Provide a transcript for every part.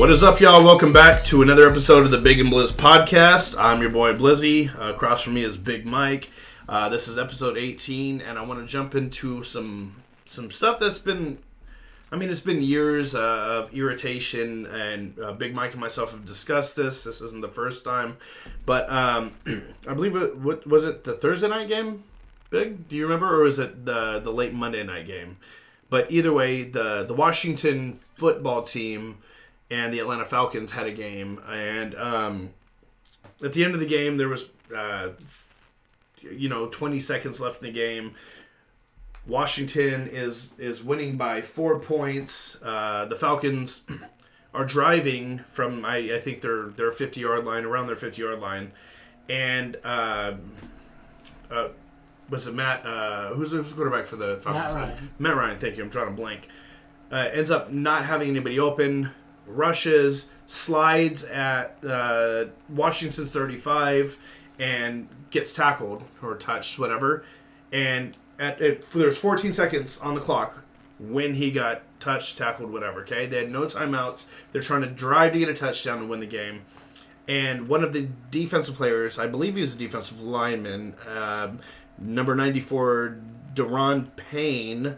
What is up, y'all? Welcome back to another episode of the Big and Blizz podcast. I'm your boy Blizzy. Across from me is Big Mike. This is episode 18, and I want to jump into some stuff that's been, it's been years of irritation, and Big Mike and myself have discussed this. This isn't the first time, but I believe what was it, the Thursday night game, Big? Do you remember, or was it the late Monday night game? But either way, the Washington football team and the Atlanta Falcons had a game, and at the end of the game, there was 20 seconds left in the game. Washington is winning by 4 points. The Falcons are driving from I think their 50-yard line, around their 50-yard line, and was it Matt? Who's the quarterback for the Falcons? Matt Ryan. Matt Ryan, thank you. I'm drawing a blank. Ends up not having anybody open. Rushes, slides at Washington's 35, and gets tackled or touched, whatever. And there's 14 seconds on the clock when he got touched, tackled, whatever. Okay, they had no timeouts. They're trying to drive to get a touchdown to win the game. And one of the defensive players, I believe he's a defensive lineman, number 94, Deron Payne,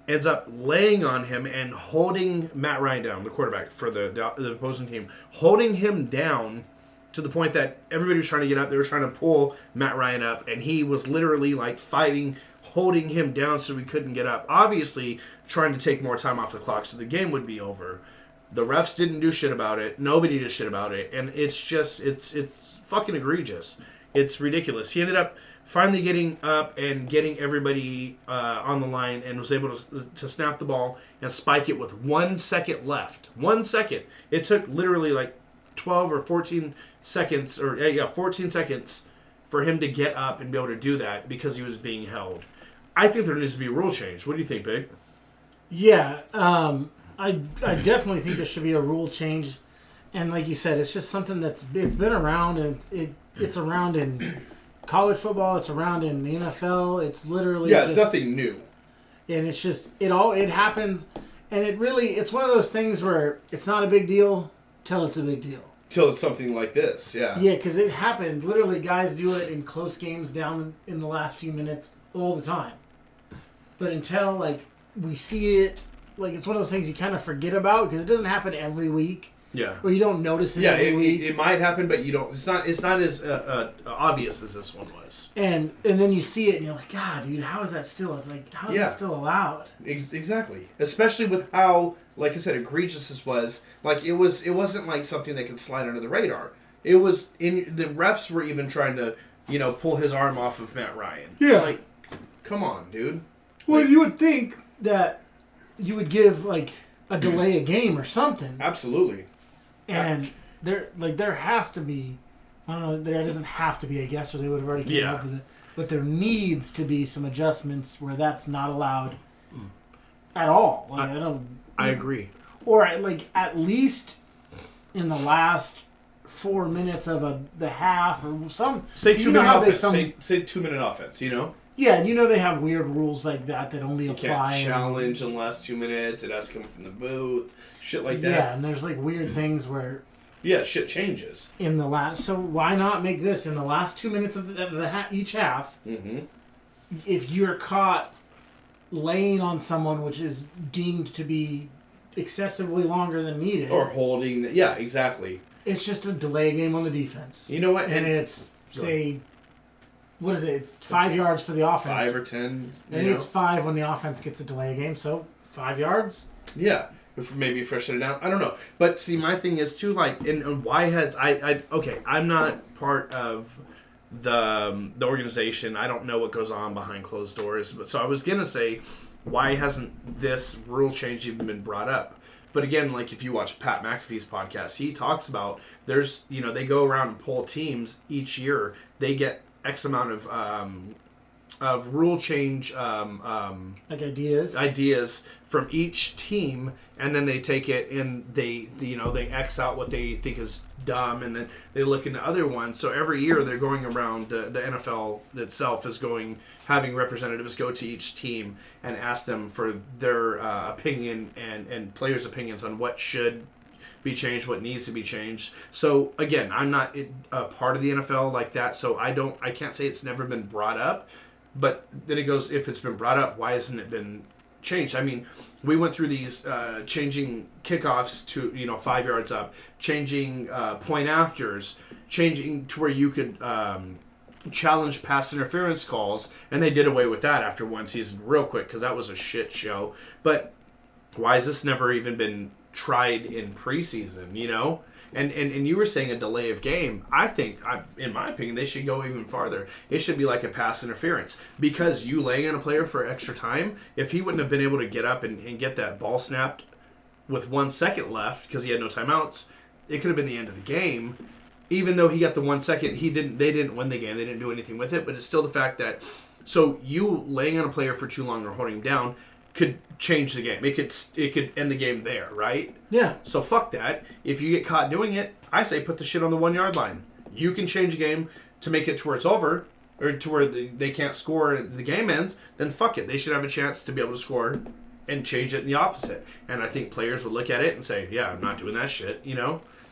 ends up laying on him and holding Matt Ryan down, the quarterback for the opposing team, holding him down to the point that everybody was trying to get up. They were trying to pull Matt Ryan up, and he was literally like fighting, holding him down so he couldn't get up. Obviously, trying to take more time off the clock so the game would be over. The refs didn't do shit about it. Nobody did shit about it, and it's fucking egregious. It's ridiculous. He ended up finally getting up and getting everybody on the line, and was able to snap the ball and spike it with 1 second left. 1 second. It took literally like 12 or 14 seconds, 14 seconds for him to get up and be able to do that because he was being held. I think there needs to be a rule change. What do you think, Big? Yeah, I definitely think there should be a rule change. And like you said, it's just something it's been around, and it's around in college football, it's around in the NFL. It's literally it's nothing new. And it's just it happens, and it's one of those things where it's not a big deal till it's a big deal. Till it's something like this, yeah. Yeah, because it happened. Literally, guys do it in close games down in the last few minutes all the time. But until we see it, it's one of those things you kind of forget about because it doesn't happen every week. Yeah. Or you don't notice it every week. It might happen, but you don't. It's not as obvious as this one was. And then you see it, and you're like, God, dude, how is that still that still allowed? Exactly. Especially with how, like I said, egregious this was. It wasn't like something that could slide under the radar. It was the refs were even trying to pull his arm off of Matt Ryan. Yeah. Come on, dude. Well, you would think that you would give a delay a game or something. Absolutely. And there has to be, I don't know, there doesn't have to be, I guess, or they would have already came up with it. But there needs to be some adjustments where that's not allowed at all. I agree. Or at least in the last 4 minutes of the half or some. Say 2 minute offense. Say 2 minute offense. Yeah, and they have weird rules like that only apply. You can't challenge in the last 2 minutes. It has to come from the booth. Shit like that. Yeah, and there's weird things where... Yeah, shit changes. In the last... So why not make this in the last 2 minutes of each half? Mm-hmm. If you're caught laying on someone which is deemed to be excessively longer than needed... Or holding... Yeah, exactly. It's just a delay game on the defense. You know what? And it's, say... What is it? It's 5 yards for the offense. 5 or 10. I think it's 5 when the offense gets a delay game. So 5 yards. Yeah, maybe freshen it down. I don't know. But see, my thing is too and why has I'm not part of the organization. I don't know what goes on behind closed doors. But so I was gonna say, why hasn't this rule change even been brought up? But again, if you watch Pat McAfee's podcast, he talks about there's they go around and poll teams each year. They get X amount of rule change ideas from each team, and then they take it and they X out what they think is dumb, and then they look into other ones. So every year they're going around, the NFL itself is having representatives go to each team and ask them for their opinion and players' opinions on what should be changed, what needs to be changed. So again, I'm not a part of the NFL like that, so I can't say it's never been brought up. But then it goes, if it's been brought up, why hasn't it been changed? I mean, we went through these changing kickoffs to 5 yards up, changing point afters, changing to where you could challenge pass interference calls, and they did away with that after one season real quick because that was a shit show. But why has this never even been tried in preseason? And you were saying a delay of game. I think, in my opinion, they should go even farther. It should be like a pass interference. Because you laying on a player for extra time, if he wouldn't have been able to get up and get that ball snapped with 1 second left because he had no timeouts, it could have been the end of the game. Even though he got the 1 second, they didn't win the game. They didn't do anything with it. But it's still the fact that, so you laying on a player for too long or holding him down could change the game. It could end the game there, right? Yeah. So fuck that. If you get caught doing it, I say put the shit on the 1 yard line. You can change the game to make it to where it's over, or to where they can't score and the game ends. Then fuck it. They should have a chance to be able to score and change it in the opposite. And I think players would look at it and say, "Yeah, I'm not doing that shit."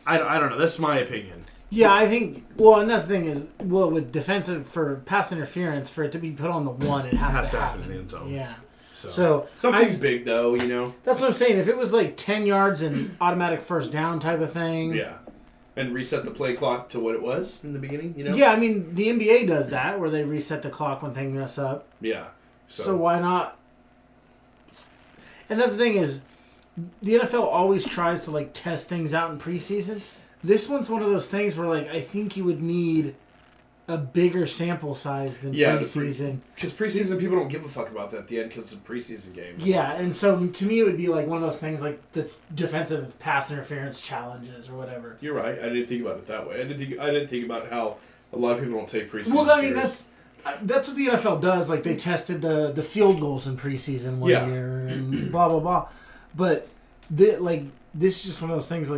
I don't know. That's my opinion. Yeah, I think. Well, and that's the thing is, with defensive for pass interference, for it to be put on the one, it has to happen in the end zone. Yeah. So something's big though, That's what I'm saying. If it was like 10 yards and automatic first down type of thing. Yeah. And reset the play clock to what it was in the beginning, Yeah, I mean, the NBA does that, where they reset the clock when things mess up. Yeah. So why not? And that's the thing is, the NFL always tries to, test things out in preseason. This one's one of those things where, I think you would need a bigger sample size than preseason. Because preseason, people don't give a fuck about that at the end because it's a preseason game. Yeah, and so to me it would be one of those things like the defensive pass interference challenges or whatever. You're right. I didn't think about it that way. I didn't think about how a lot of people don't take preseason. Well, I mean that's what the NFL does. They tested the field goals in preseason one year and blah blah blah. But this is just one of those things.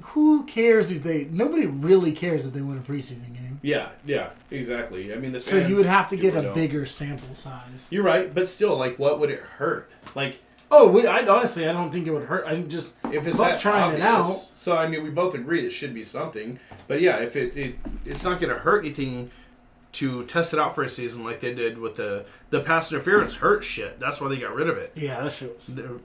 Who cares if nobody really cares if they win a preseason game. Yeah, exactly. I mean, the fans, so you would have to get a bigger sample size. You're right, but still, what would it hurt? I don't think it would hurt. I'm just if it's that trying obvious. It out. So I mean, we both agree it should be something, but yeah, if it's not going to hurt anything to test it out for a season like they did with the pass interference hurt shit. That's why they got rid of it. Yeah, that shit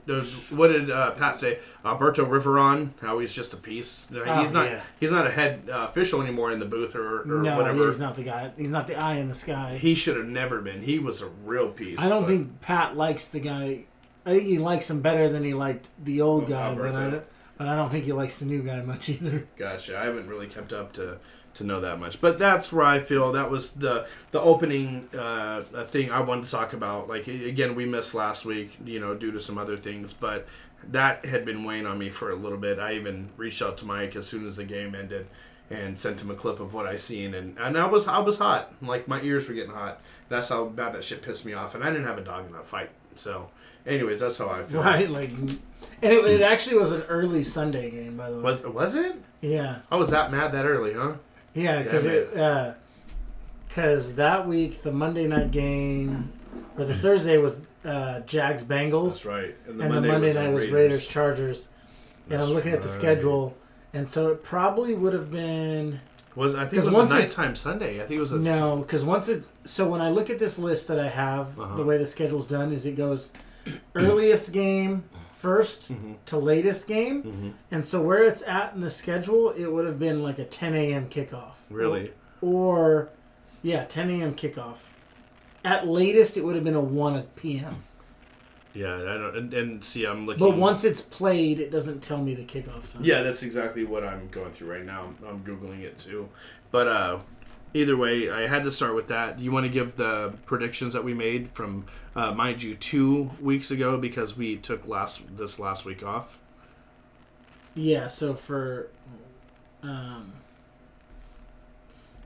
was... What did Pat say? Alberto Riveron, how he's just a piece. He's not a head official anymore in the booth or whatever. No, he's not the guy. He's not the eye in the sky. He should have never been. He was a real piece. I don't think Pat likes the guy. I think he likes him better than he liked the old guy, but I don't think he likes the new guy much either. Gotcha. I haven't really kept up to know that much, but that's where I feel that was the opening thing I wanted to talk about. Again, we missed last week, due to some other things, but that had been weighing on me for a little bit. I even reached out to Mike as soon as the game ended and sent him a clip of what I seen, and I was hot. My ears were getting hot. That's how bad that shit pissed me off, and I didn't have a dog in that fight. So, anyways, that's how I feel. Right, and it actually was an early Sunday game, by the way. Was it? Yeah. I was that mad that early, huh? Yeah, because that week the Monday night game or the Thursday was Jags Bengals. That's right. And the Monday night was Raiders Chargers. And I'm looking at the schedule, and so it probably would have been. I think it was a nighttime Sunday. I think it was. No, because when I look at this list that I have, the way the schedule's done is it goes earliest game first to latest game, and so where it's at in the schedule, it would have been a 10 a.m. kickoff. Really? Or 10 a.m. kickoff. At latest, it would have been a 1 p.m. Yeah, I don't. And see, I'm looking. But once it's played, it doesn't tell me the kickoff time. Yeah, that's exactly what I'm going through right now. I'm googling it too, but either way, I had to start with that. Do you want to give the predictions that we made from, mind you, 2 weeks ago because we took this last week off? Yeah, so for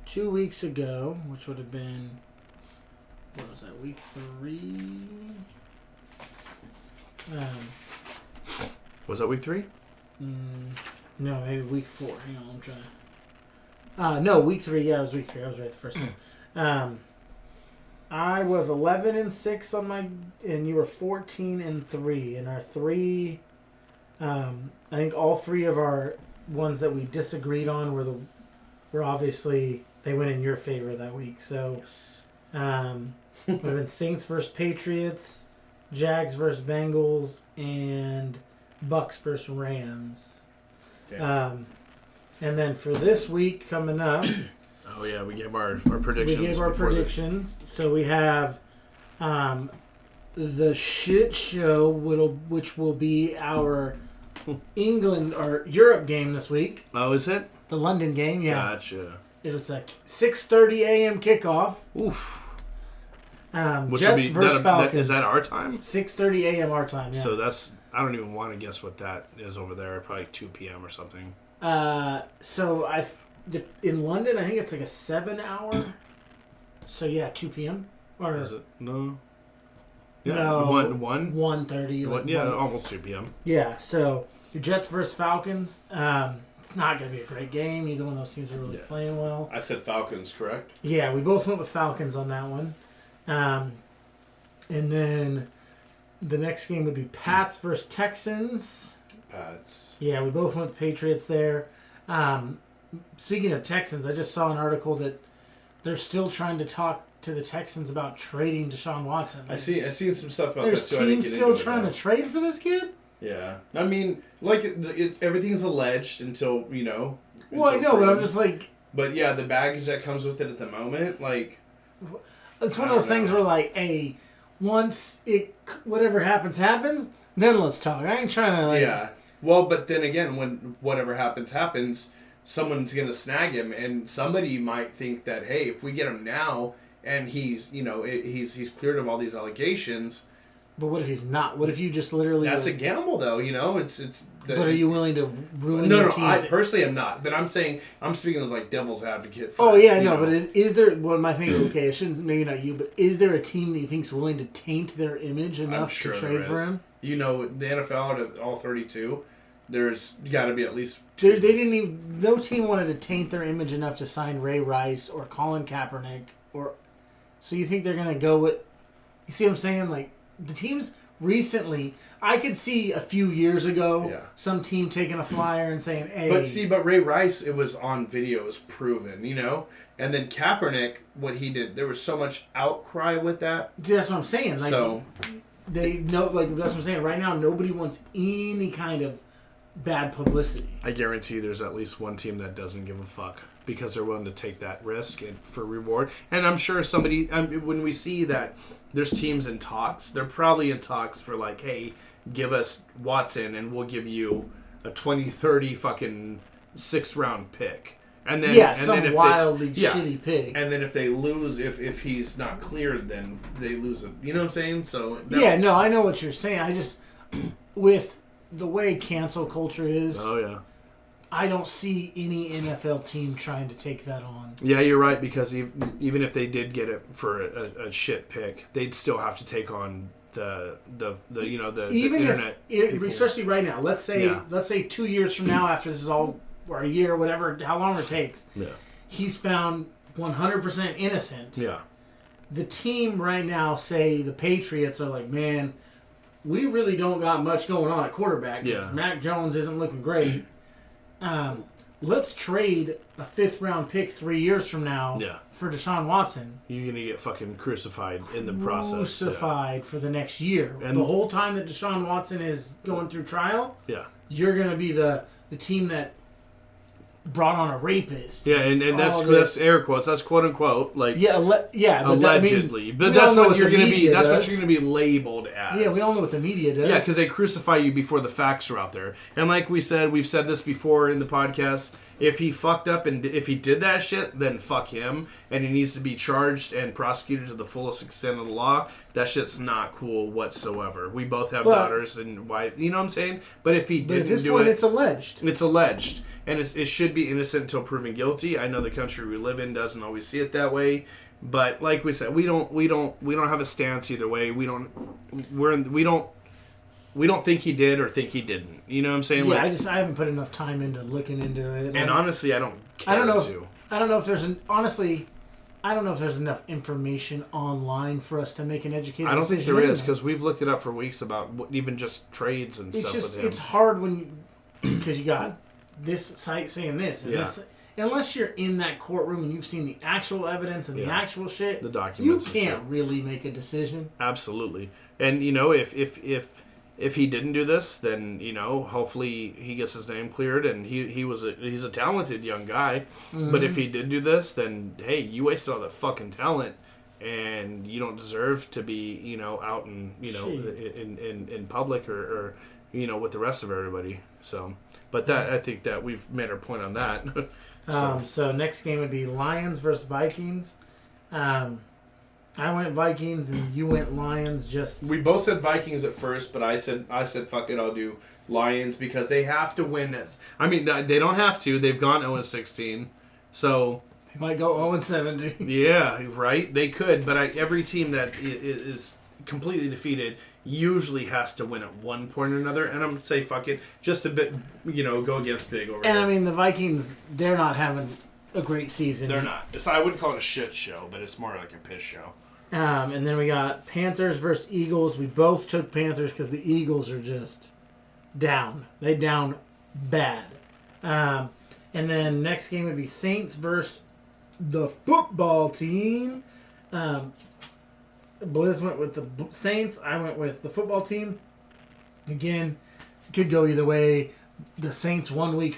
2 weeks ago, which would have been, what was that, week 3? Was that week 3? No, maybe week 4. Hang on, I'm trying to... no, week 3. Yeah, it was week 3. I was right the first one. I was 11-6 on my, and you were 14-3. And our 3, I think all 3 of our ones that we disagreed on were obviously they went in your favor that week. So Yes. would have been Saints versus Patriots, Jags versus Bengals, and Bucks versus Rams. And then for this week coming up, oh yeah, we gave our predictions. We gave our predictions. So we have the shit show, which will be our England or Europe game this week. Oh, is it? The London game, yeah. Gotcha. It's a 6:30 a.m. kickoff. Oof. Which Jets versus Falcons. Is that our time? 6:30 a.m. our time, yeah. So that's, I don't even want to guess what that is over there. Probably 2 p.m. or something. So in London, I think it's like a 7-hour. So yeah, 2 p.m. Or is it? No. Yeah, no. 1:30. Like yeah, almost 2 p.m. Yeah. So your Jets versus Falcons. It's not going to be a great game. Neither one of those teams are really playing well. I said Falcons, correct? Yeah, we both went with Falcons on that one. And then the next game would be Pats versus Texans. Pats. Yeah, we both went Patriots there. Speaking of Texans, I just saw an article that they're still trying to talk to the Texans about trading Deshaun Watson. I seen some stuff about that too. There's teams still trying to trade for this kid? Yeah. I mean, like, everything's alleged until, you know. Well, I know, but I'm just like... But yeah, the baggage that comes with it at the moment, like... It's one of those things where, like, hey, once whatever happens, then let's talk. I ain't trying to, like... Yeah. Well, but then again, when whatever happens, someone's going to snag him, and somebody might think that, hey, if we get him now, and he's, you know, he's cleared of all these allegations... But what if he's not? What if you just literally... That's a gamble, though, you know? But are you willing to ruin your team's... No, I personally am not. But I'm speaking as, like, devil's advocate. For but is there... Well, my thing, okay, it shouldn't... Maybe not you, but is there a team that you think is willing to taint their image enough to trade for him? You know, the NFL, at all 32, there's got to be at least... They didn't even... No team wanted to taint their image enough to sign Ray Rice or Colin Kaepernick or... So you think they're going to go with... You see what I'm saying? Like... The teams recently, I could see a few years ago, some team taking a flyer and saying, hey... But Ray Rice, it was on video, it was proven, you know? And then Kaepernick, what he did, there was so much outcry with that. See, that's what I'm saying. Like, so... They know, like, that's what I'm saying. Right now, nobody wants any kind of bad publicity. I guarantee there's at least one team that doesn't give a fuck because they're willing to take that risk for reward. And I'm sure somebody, when we see that there's teams in talks, they're probably in talks for like, hey, give us Watson and we'll give you a 2030 fucking 6th round pick. And then some wildly shitty pick. And then if they lose, if he's not cleared, then they lose it. You know what I'm saying? So I know what you're saying. I just with the way cancel culture is. Oh yeah. I don't see any NFL team trying to take that on. Yeah, you're right, because even if they did get it for a shit pick, they'd still have to take on the internet. Especially right now. Let's say 2 years from now, after this is all, or a year, whatever, how long it takes. Yeah. He's found 100% innocent. Yeah. The team right now, say the Patriots, are like, man, we really don't got much going on at quarterback. Yeah. Mac Jones isn't looking great. Let's trade a 5th round pick 3 years from now for Deshaun Watson. You're going to get fucking crucified in the process. Crucified for the next year. And the whole time that Deshaun Watson is going through trial, you're going to be the team that brought on a rapist. Yeah, and that's air quotes. That's quote unquote like but allegedly. But that's what you're going to be. That's what you're going to be labeled as. Yeah, we all know what the media does. Yeah, because they crucify you before the facts are out there. And like we've said this before in the podcast. If he fucked up and if he did that shit, then fuck him, and he needs to be charged and prosecuted to the fullest extent of the law. That shit's not cool whatsoever. We both have daughters and wife. You know what I'm saying? But if he didn't at this point, it's alleged. It's alleged, and it should be innocent until proven guilty. I know the country we live in doesn't always see it that way, but like we said, we don't have a stance either way. We don't think he did or think he didn't. You know what I'm saying? Yeah, I haven't put enough time into looking into it. And honestly, I don't care I don't know if there's enough information online for us to make an educated decision. I don't think there is, because we've looked it up for weeks about even just trades and stuff with him. It's hard because you got this site saying this. And Yeah. this. Unless you're in that courtroom and you've seen the actual evidence and the actual shit, the documents, you can't really make a decision. Absolutely. And, you know, if he didn't do this, then, you know, hopefully he gets his name cleared, and he's a talented young guy. Mm-hmm. But if he did do this, then, hey, you wasted all that fucking talent, and you don't deserve to be, you know, out in, you know, in public or, you know, with the rest of everybody. So, but that, I think that we've made our point on that. So next game would be Lions versus Vikings. I went Vikings and you went Lions. We both said Vikings at first, but I said fuck it, I'll do Lions because they have to win this. I mean, they don't have to. They've gone 0-16, so they might go 0-17. Yeah, right. They could, but every team that is completely defeated usually has to win at one point or another, and I'm gonna say fuck it, just a bit, you know, go against big over there. And I mean, the Vikings, they're not having a great season. They're not. I wouldn't call it a shit show, but it's more like a piss show. And then we got Panthers versus Eagles. We both took Panthers because the Eagles are just down. They down bad. And then next game would be Saints versus the football team. Blizz went with the Saints. I went with the football team. Again, could go either way. The Saints 1 week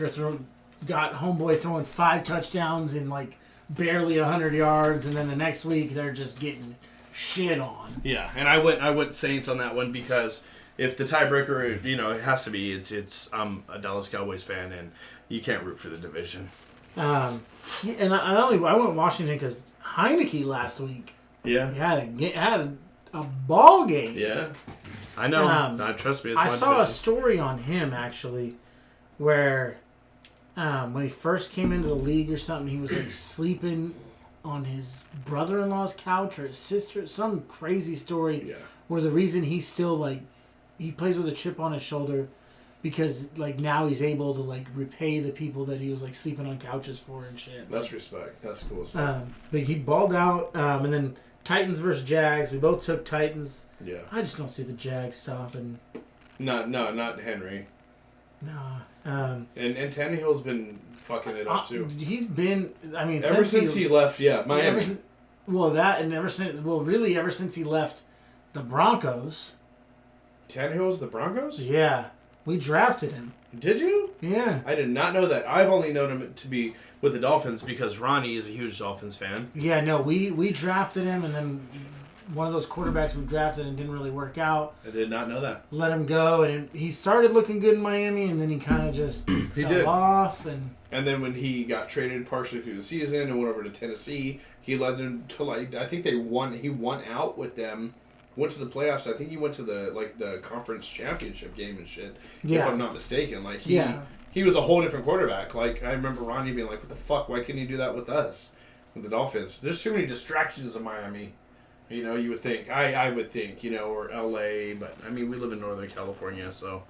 got homeboy throwing 5 touchdowns in like barely 100 yards, and then the next week they're just getting shit on. Yeah, and I went Saints on that one because if the tiebreaker, you know, it has to be. It's I'm a Dallas Cowboys fan, and you can't root for the division. And I went Washington because Heineke last week. Yeah, he had a ball game. Yeah, I know. Trust me, it's I saw division. a story on him actually, where when he first came into the league or something, he was like sleeping on his brother-in-law's couch or his sister. Some crazy story. Yeah. Where the reason he's still like he plays with a chip on his shoulder because like now he's able to like repay the people that he was like sleeping on couches for and shit. That's respect. That's cool as fuck. But he balled out, and then Titans versus Jags. We both took Titans. Yeah. I just don't see the Jags stopping. No, not Henry. Nah. And Tannehill's been fucking it up too. He's been. I mean, ever since he left, Miami. Ever since he left the Broncos. Tannehill's the Broncos? Yeah, we drafted him. Did you? Yeah. I did not know that. I've only known him to be with the Dolphins because Ronnie is a huge Dolphins fan. Yeah, no, we drafted him, and then one of those quarterbacks we drafted and didn't really work out. I did not know that. Let him go, and he started looking good in Miami, and then he kind of just fell off. And then when he got traded partially through the season and went over to Tennessee, he led them to I think they won. He won out with them. Went to the playoffs. I think he went to the conference championship game and shit. Yeah. If I'm not mistaken. He was a whole different quarterback. Like, I remember Ronnie being like, what the fuck? Why couldn't he do that with us? With the Dolphins. There's too many distractions in Miami. You know, you would think. I would think, you know, or LA. But, I mean, we live in Northern California, so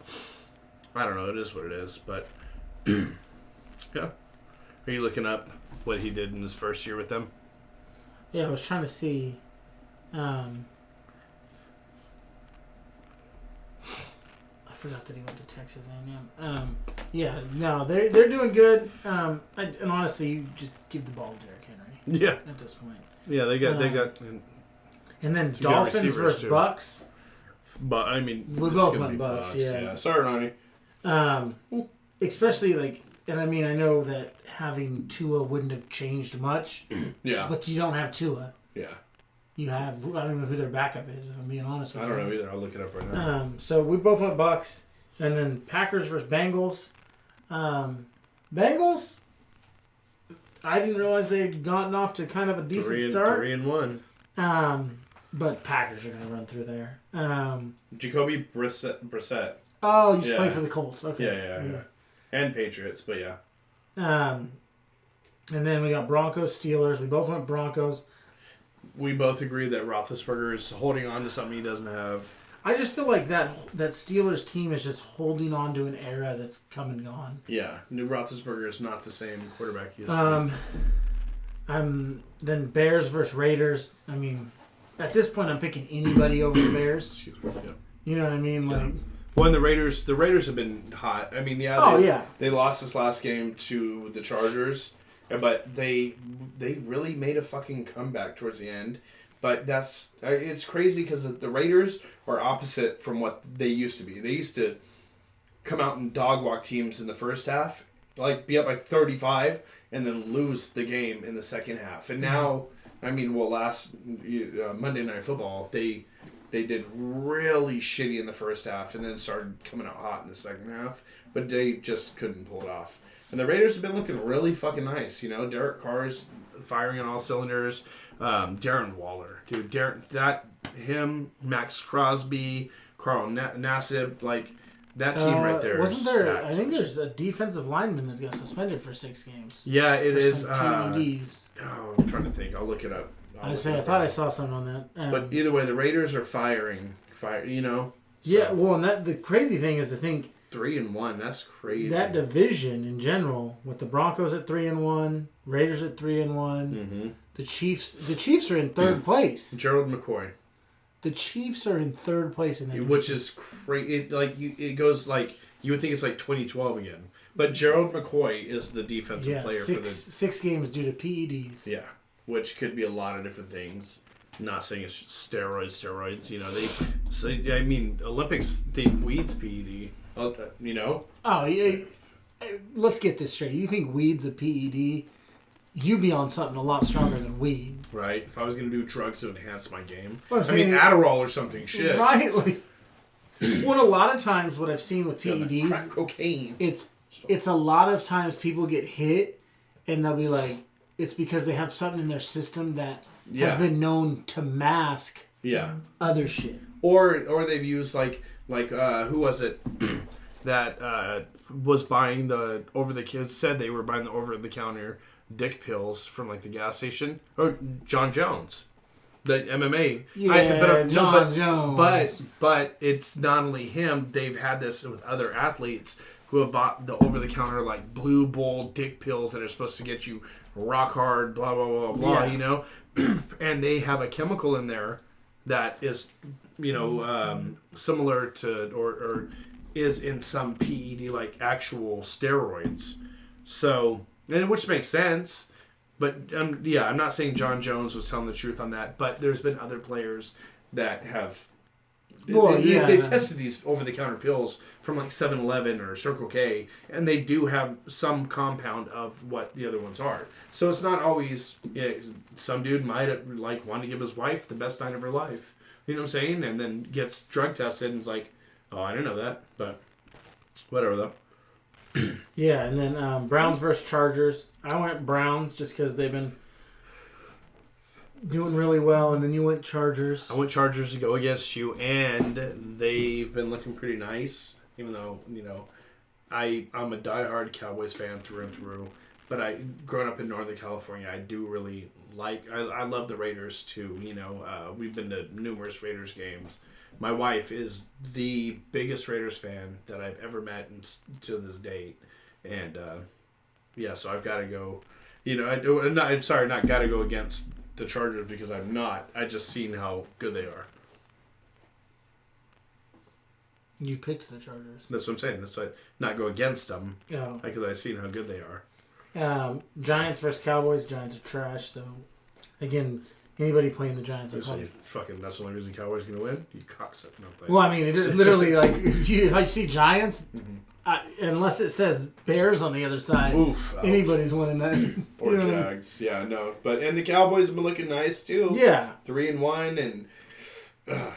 I don't know. It is what it is. But, yeah. Are you looking up what he did in his first year with them? Yeah, I was trying to see. I forgot that he went to Texas A&M. Yeah, no, they're doing good. And honestly, you just give the ball to Derrick Henry. Yeah. At this point. Yeah, they got. And then Dolphins versus Bucks. But I mean, we both went Bucks. Yeah. Sorry, Ronnie. Especially like, and I mean, I know that having Tua wouldn't have changed much. Yeah. But you don't have Tua. Yeah. You have, I don't know who their backup is, if I'm being honest with you. I don't know either. I'll look it up right now. So we both went Bucks. And then Packers versus Bengals. Bengals, I didn't realize they had gotten off to kind of a decent start. 3-1. But Packers are going to run through there. Jacoby Brissett. Oh, you just played for the Colts. Okay. Yeah. And Patriots, but yeah. And then we got Broncos, Steelers. We both went Broncos. We both agree that Roethlisberger is holding on to something he doesn't have. I just feel like that Steelers team is just holding on to an era that's come and gone. Yeah. New Roethlisberger is not the same quarterback he is. Then Bears versus Raiders. I mean, at this point, I'm picking anybody over the Bears. Excuse me. Yeah. You know what I mean? Like, Well, and the Raiders have been hot. I mean, they lost this last game to the Chargers, but they really made a fucking comeback towards the end. But it's crazy because the Raiders are opposite from what they used to be. They used to come out and dog walk teams in the first half, like be up by 35, and then lose the game in the second half. And now, I mean, last Monday Night Football, they did really shitty in the first half and then started coming out hot in the second half, but they just couldn't pull it off. And the Raiders have been looking really fucking nice. Derek Carr's firing on all cylinders. Darren Waller, dude, Max Crosby, Carl Nassib, like that team right there. Wasn't there? Stacked. I think there's a defensive lineman that got suspended for 6 games. Yeah, it is. PEDs. I'm trying to think. I'll look it up. I thought I saw something on that. But either way, the Raiders are firing. So. Yeah, well, and the crazy thing is, I think 3-1. That's crazy. That division in general, with the Broncos at 3-1, Raiders at 3-1, mm-hmm. the Chiefs are in third place. Gerald McCoy. The Chiefs are in third place in that division. Which is crazy. It goes like you would think it's like 2012 again. But Gerald McCoy is the defensive player for the 6 games due to PEDs. Yeah, which could be a lot of different things. Not saying it's steroids. Olympics think weed's PED. Oh, yeah. Let's get this straight. You think weed's a PED? You'd be on something a lot stronger than weed. Right. If I was going to do drugs to enhance my game. Well, Adderall or something. Shit. Right. Well, a lot of times what I've seen with PEDs... Crack cocaine. It's a lot of times people get hit and they'll be like, it's because they have something in their system that has been known to mask other shit. Or they've used who was it that was buying the said they were buying the over-the-counter dick pills from the gas station, or John Jones, the MMA. Jones. But it's not only him. They've had this with other athletes who have bought the over-the-counter Blue Bull dick pills that are supposed to get you rock hard, blah blah blah blah. Yeah. And they have a chemical in there that is similar to or is in some PED actual steroids. So. And which makes sense, but I'm not saying John Jones was telling the truth on that, but there's been other players that have they've tested these over-the-counter pills from 7-Eleven or Circle K, and they do have some compound of what the other ones are. So it's not always some dude might want to give his wife the best night of her life, you know what I'm saying, and then gets drug tested and is like, oh, I didn't know that, but whatever though. Yeah, and then Browns versus Chargers. I went Browns just because they've been doing really well, and then you went Chargers. I went Chargers to go against you, and they've been looking pretty nice, even though, I'm a diehard Cowboys fan through and through. But growing up in Northern California, I do really I love the Raiders too. We've been to numerous Raiders games. My wife is the biggest Raiders fan that I've ever met to this date. And, so I've got to go. I'm sorry, not got to go against the Chargers because I'm not. I just seen how good they are. You picked the Chargers. That's what I'm saying. That's not go against them because I've seen how good they are. Giants versus Cowboys. Giants are trash, so, again... Anybody playing the Giants are fucking. That's the only reason Cowboys going to win. You cocksucker. Well, I mean, it literally if you see Giants, unless it says Bears on the other side, anybody's winning that. Or Jags, But the Cowboys have been looking nice too. Yeah, 3-1, and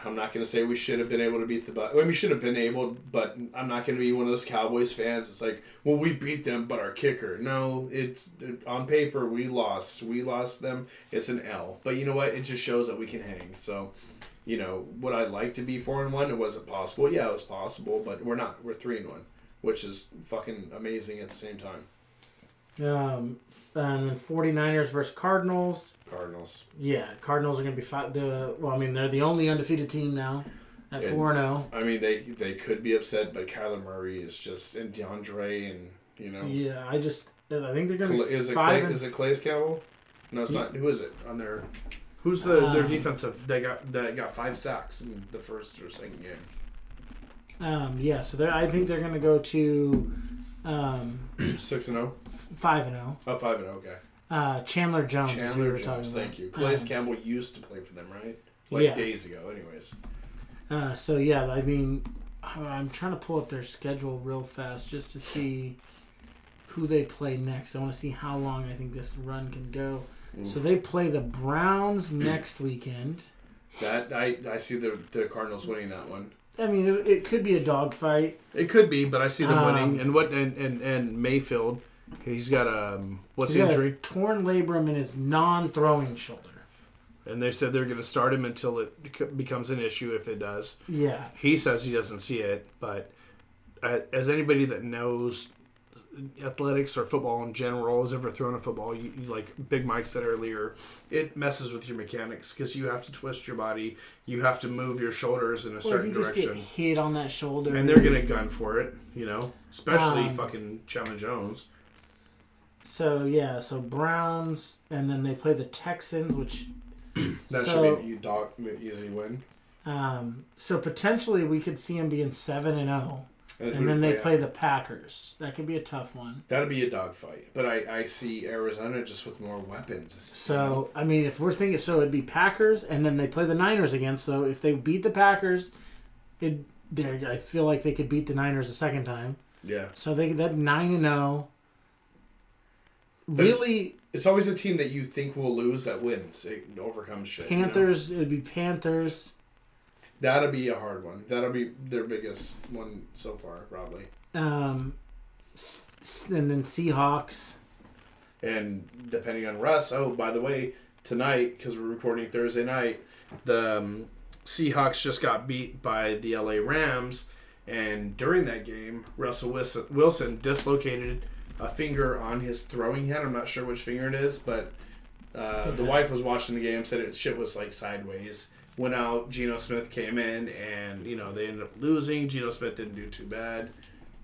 I'm not going to say we should have been able to beat the Bucs. We should have been able, but I'm not going to be one of those Cowboys fans. It's we beat them, but our kicker. No, it's on paper we lost. We lost them. It's an L. But you know what? It just shows that we can hang. So, would I like to be 4-1? It wasn't possible. Yeah, it was possible, but we're not. We're 3-1, which is fucking amazing at the same time. And then 49ers versus Cardinals. Cardinals. Yeah, Cardinals are going to be they're the only undefeated team now at 4-0. I mean, they could be upset, but Kyler Murray is just, and DeAndre, and Yeah, I think they're going to be is it Clay's Cowell? No, it's not. Who is it on their? Who's their defensive? That got 5 sacks in the first or second game. So I think they're going to go to 6-0? 5-0. Oh, 5-0, okay. Chandler Jones. Chandler Jones, thank you. Calais Campbell used to play for them, right? Days ago, anyways. I mean, I'm trying to pull up their schedule real fast just to see who they play next. I want to see how long I think this run can go. Oof. So they play the Browns next weekend. That I see the Cardinals winning that one. I mean, it could be a dogfight. It could be, but I see them winning. And Mayfield, he's got what's the injury? Got a torn labrum in his non-throwing shoulder. And they said they're going to start him until it becomes an issue if it does. Yeah. He says he doesn't see it, but as anybody that knows athletics or football in general has ever thrown a football, you like Big Mike said earlier, it messes with your mechanics because you have to twist your body, you have to move your shoulders in a certain direction. Just get hit on that shoulder, and they're going to gun for it, especially fucking Chandler Jones. So Browns, and then they play the Texans, which should be an easy win. So potentially we could see them being 7-0. And then they play the Packers. That could be a tough one. That'd be a dogfight. But I see Arizona just with more weapons. So, I mean, if we're thinking, it'd be Packers, and then they play the Niners again. So if they beat the Packers, I feel like they could beat the Niners a second time. Yeah. So that 9-0. Really, it's always a team that you think will lose that wins. It overcomes shit. Panthers, It'd be Panthers. That'll be a hard one. That'll be their biggest one so far, probably. And then Seahawks. And depending on Russ, by the way, tonight, because we're recording Thursday night, the Seahawks just got beat by the LA Rams. And during that game, Russell Wilson dislocated a finger on his throwing hand. I'm not sure which finger it is, but the wife was watching the game, said shit was like sideways. Went out, Geno Smith came in, and, they ended up losing. Geno Smith didn't do too bad,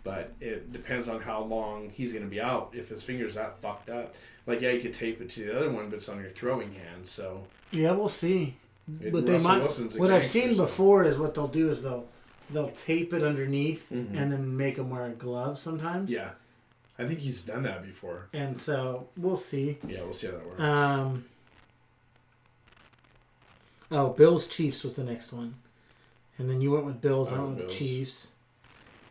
but it depends on how long he's going to be out. If his finger's that fucked up, you could tape it to the other one, but it's on your throwing hand, so. Yeah, we'll see. But they might. What I've seen before is what they'll do is they'll tape it underneath and then make him wear a glove sometimes. Yeah. I think he's done that before. And so, we'll see. Yeah, we'll see how that works. Bills Chiefs was the next one, and then you went with Bills. I went with Chiefs,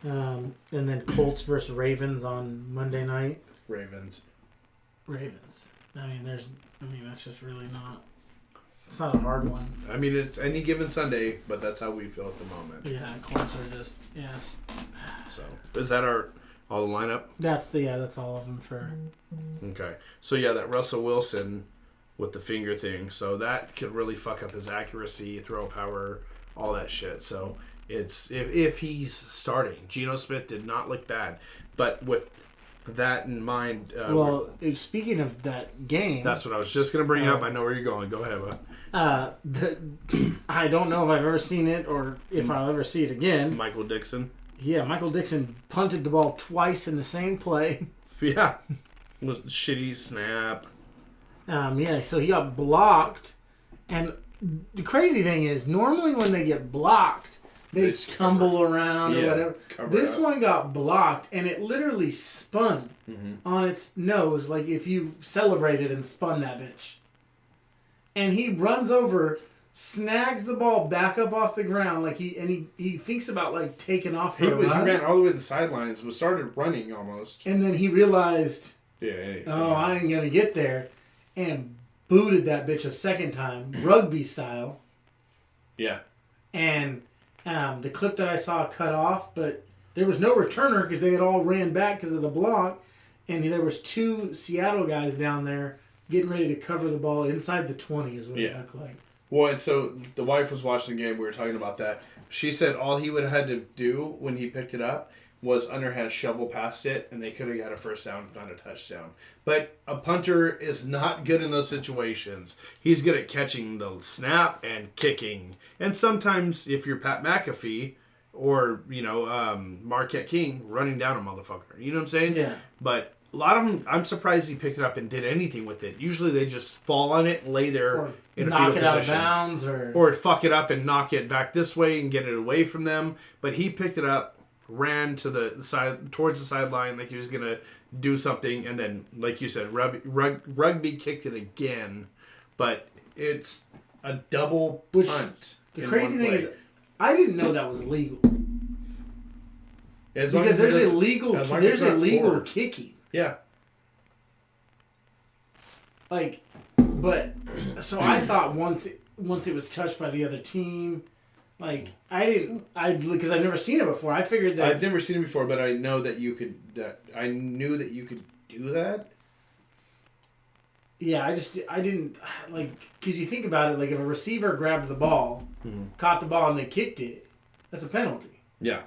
and then Colts versus Ravens on Monday night. Ravens. I mean, that's just really not. It's not a hard one. I mean, it's any given Sunday, but that's how we feel at the moment. Yeah, Colts are just yes. So is that all the lineup? That's all of them for. Okay, so that Russell Wilson with the finger thing, so that could really fuck up his accuracy, throw power, all that shit. So it's if he's starting, Geno Smith did not look bad, but with that in mind, speaking of that game, that's what I was just gonna bring up. I know where you're going. Go ahead. I don't know if I've ever seen it or if I'll ever see it again. Michael Dixon. Yeah, Michael Dixon punted the ball twice in the same play. Yeah, was shitty snap. So he got blocked, and the crazy thing is, normally when they get blocked, they tumble around or whatever. This one got blocked, and it literally spun on its nose, like if you celebrated and spun that bitch. And he runs over, snags the ball back up off the ground, he thinks about taking off for a run. He ran all the way to the sidelines, started running almost, and then he realized, I ain't gonna get there. And booted that bitch a second time, rugby style. Yeah. And the clip that I saw cut off, but there was no returner because they had all ran back because of the block. And there was two Seattle guys down there getting ready to cover the ball inside the 20 is what it looked like. Well, and so the wife was watching the game. We were talking about that. She said all he would have had to do when he picked it up was underhand shovel past it, and they could have got a first down, not a touchdown. But a punter is not good in those situations. He's good at catching the snap and kicking. And sometimes, if you're Pat McAfee or, Marquette King, running down a motherfucker. You know what I'm saying? Yeah. But a lot of them, I'm surprised he picked it up and did anything with it. Usually they just fall on it and lay there or in a knock fetal it out of position. bounds, Or fuck it up and knock it back this way and get it away from them. But he picked it up, ran to the side, towards the sideline like he was going to do something, and then, like you said, Rugby kicked it again. But it's a double punt. The crazy thing is, I didn't know that was legal. Because there's illegal kicking. Yeah. Like, but so I thought once it was touched by the other team, like because I've never seen it before. I figured that I've never seen it before, but I know that you could. I knew that you could do that. Yeah, I didn't like because you think about it, like if a receiver grabbed the ball, caught the ball, and they kicked it, that's a penalty. Yeah.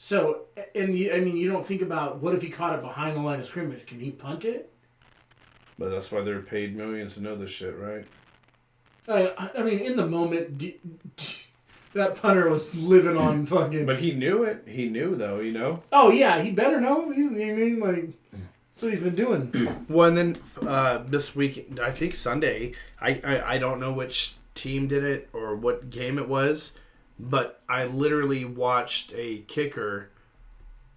So, you don't think about what if he caught it behind the line of scrimmage? Can he punt it? But that's why they're paid millions to know this shit, right? I mean, in the moment, that punter was living on fucking. But he knew it. He knew, though, you know? Oh, yeah, he better know. That's what he's been doing. Well, and then this week, I think Sunday, I don't know which team did it or what game it was, but I literally watched a kicker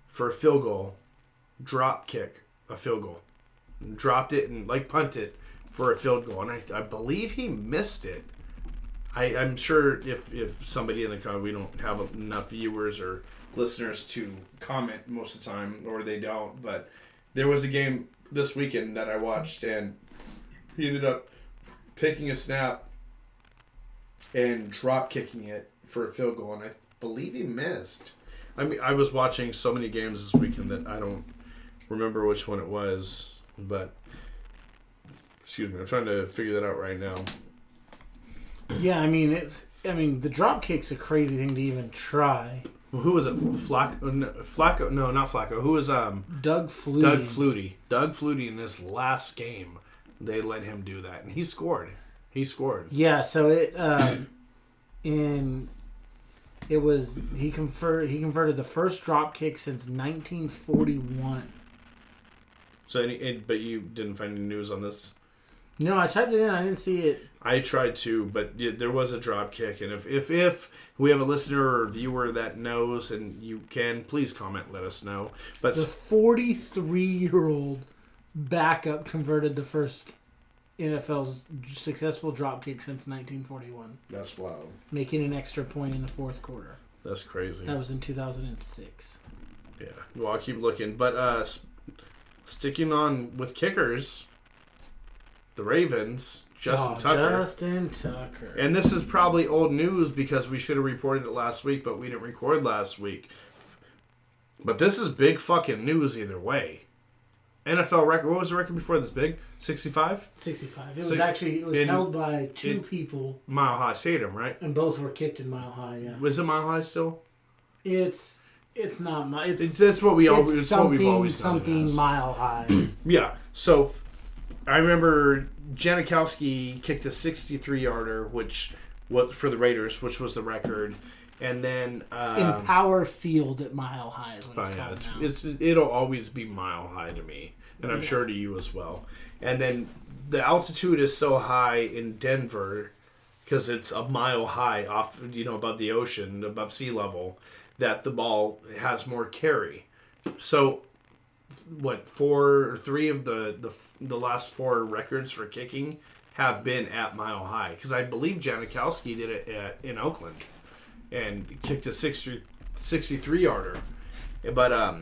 for a field goal drop kick a field goal. Dropped it and punted for a field goal. And I believe he missed it. I'm sure if somebody in the comment, we don't have enough viewers or listeners to comment most of the time, or they don't, but there was a game this weekend that I watched, and he ended up picking a snap and drop kicking it for a field goal, and I believe he missed. I mean, I was watching so many games this weekend that I don't remember which one it was, but excuse me, I'm trying to figure that out right now. Yeah, I mean the drop kick's a crazy thing to even try. Well, who was it? Flacco? No, not Flacco. Who was Doug Flutie. Doug Flutie in this last game, they let him do that, and he scored. Yeah, so he converted the first drop kick since 1941. So, but you didn't find any news on this? No, I typed it in. I didn't see it. I tried to, but there was a drop kick, and if we have a listener or viewer that knows, and you can, please comment, let us know. But the 43-year-old backup converted the first NFL's successful drop kick since 1941. That's wild. Making an extra point in the fourth quarter. That's crazy. That was in 2006. Yeah. Well, I'll keep looking. But sticking on with kickers, the Ravens, Justin Tucker. And this is probably old news because we should have reported it last week, but we didn't record last week. But this is big fucking news either way. NFL record. What was the record before this big? 65? 65. It was held by two people. Mile High Stadium, right? And both were kicked in Mile High, yeah. Was it Mile High still? It's not Mile. That's what we always. It's what we've always done. Something Mile High. Yeah. So I remember Janikowski kicked a 63-yarder, which was for the Raiders, which was the record. And then in Power Field at Mile High is what it's called now. It'll always be Mile High to me, and I'm sure to you as well. And then the altitude is so high in Denver because it's a mile high off, above the ocean, above sea level, that the ball has more carry. So, three of the last four records for kicking have been at Mile High, because I believe Janikowski did it in Oakland. And kicked a 63-yarder. But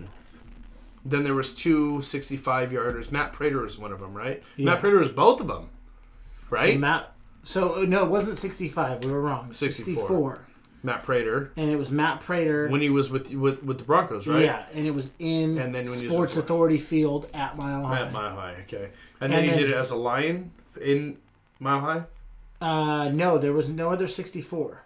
then there was two 65-yarders. Matt Prater was one of them, right? Yeah. Matt Prater was both of them, right? So no, it wasn't 65. We were wrong. 64. Matt Prater. And it was Matt Prater. When he was with the Broncos, right? Yeah, and it was in Sports Authority Field at Mile High. At Mile High, okay. And then he did it as a Lion in Mile High? No, there was no other 64.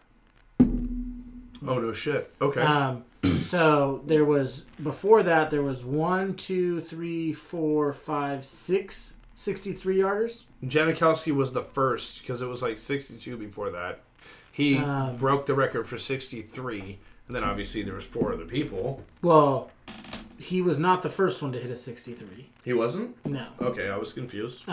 Oh, no shit. Okay. So there was, before that, there was 1, 2, 3, 4, 5, 6 63-yarders. Janikowski was the first, because it was like 62 before that. He broke the record for 63, and then obviously there was four other people. Well, he was not the first one to hit a 63. He wasn't? No. Okay, I was confused.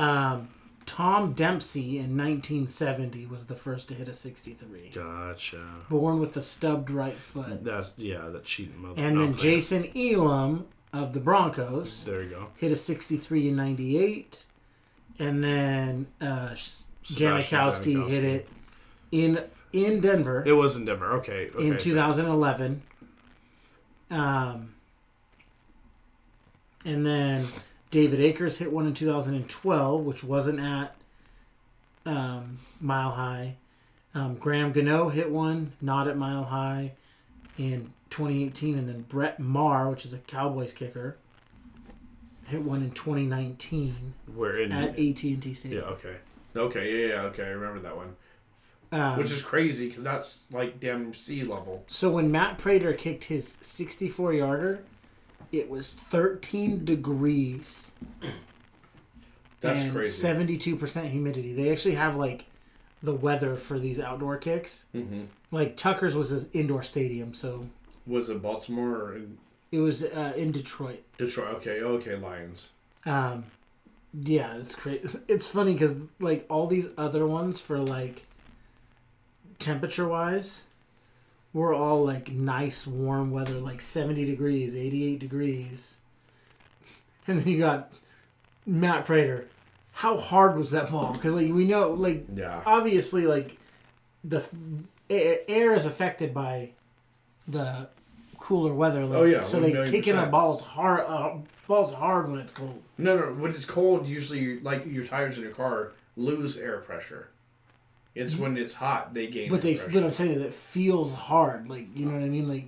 Tom Dempsey in 1970 was the first to hit a 63. Gotcha. Born with a stubbed right foot. That cheating mother. And then Jason Elam of the Broncos. There you go. Hit a 63 in 98. And then Janikowski hit it in Denver. It was in Denver. Okay. In 2011. And then David Akers hit one in 2012, which wasn't at Mile High. Graham Gano hit one, not at Mile High, in 2018. And then Brett Maher, which is a Cowboys kicker, hit one in 2019 at AT&T Stadium. Yeah, okay. Okay, okay, I remember that one. Which is crazy, because that's like damn sea level. So when Matt Prater kicked his 64-yarder, it was 13 degrees. That's and crazy. 72% humidity. They actually have, like, the weather for these outdoor kicks. Mm-hmm. Like, Tucker's was an indoor stadium, so... Was it Baltimore or... It was in Detroit. Detroit, okay, Lions. Yeah, it's crazy. It's funny because, like, all these other ones for, like, temperature-wise... We're all like nice warm weather, like 70 degrees, 88 degrees. And then you got Matt Prater. How hard was that ball? Because like we know, like obviously, like the air is affected by the cooler weather. Like, so they kicking a ball's hard. Ball's hard when it's cold. No. When it's cold, usually like your tires in your car lose air pressure. It's when it's hot they gain. But I'm saying that it feels hard. Like you know what I mean. Like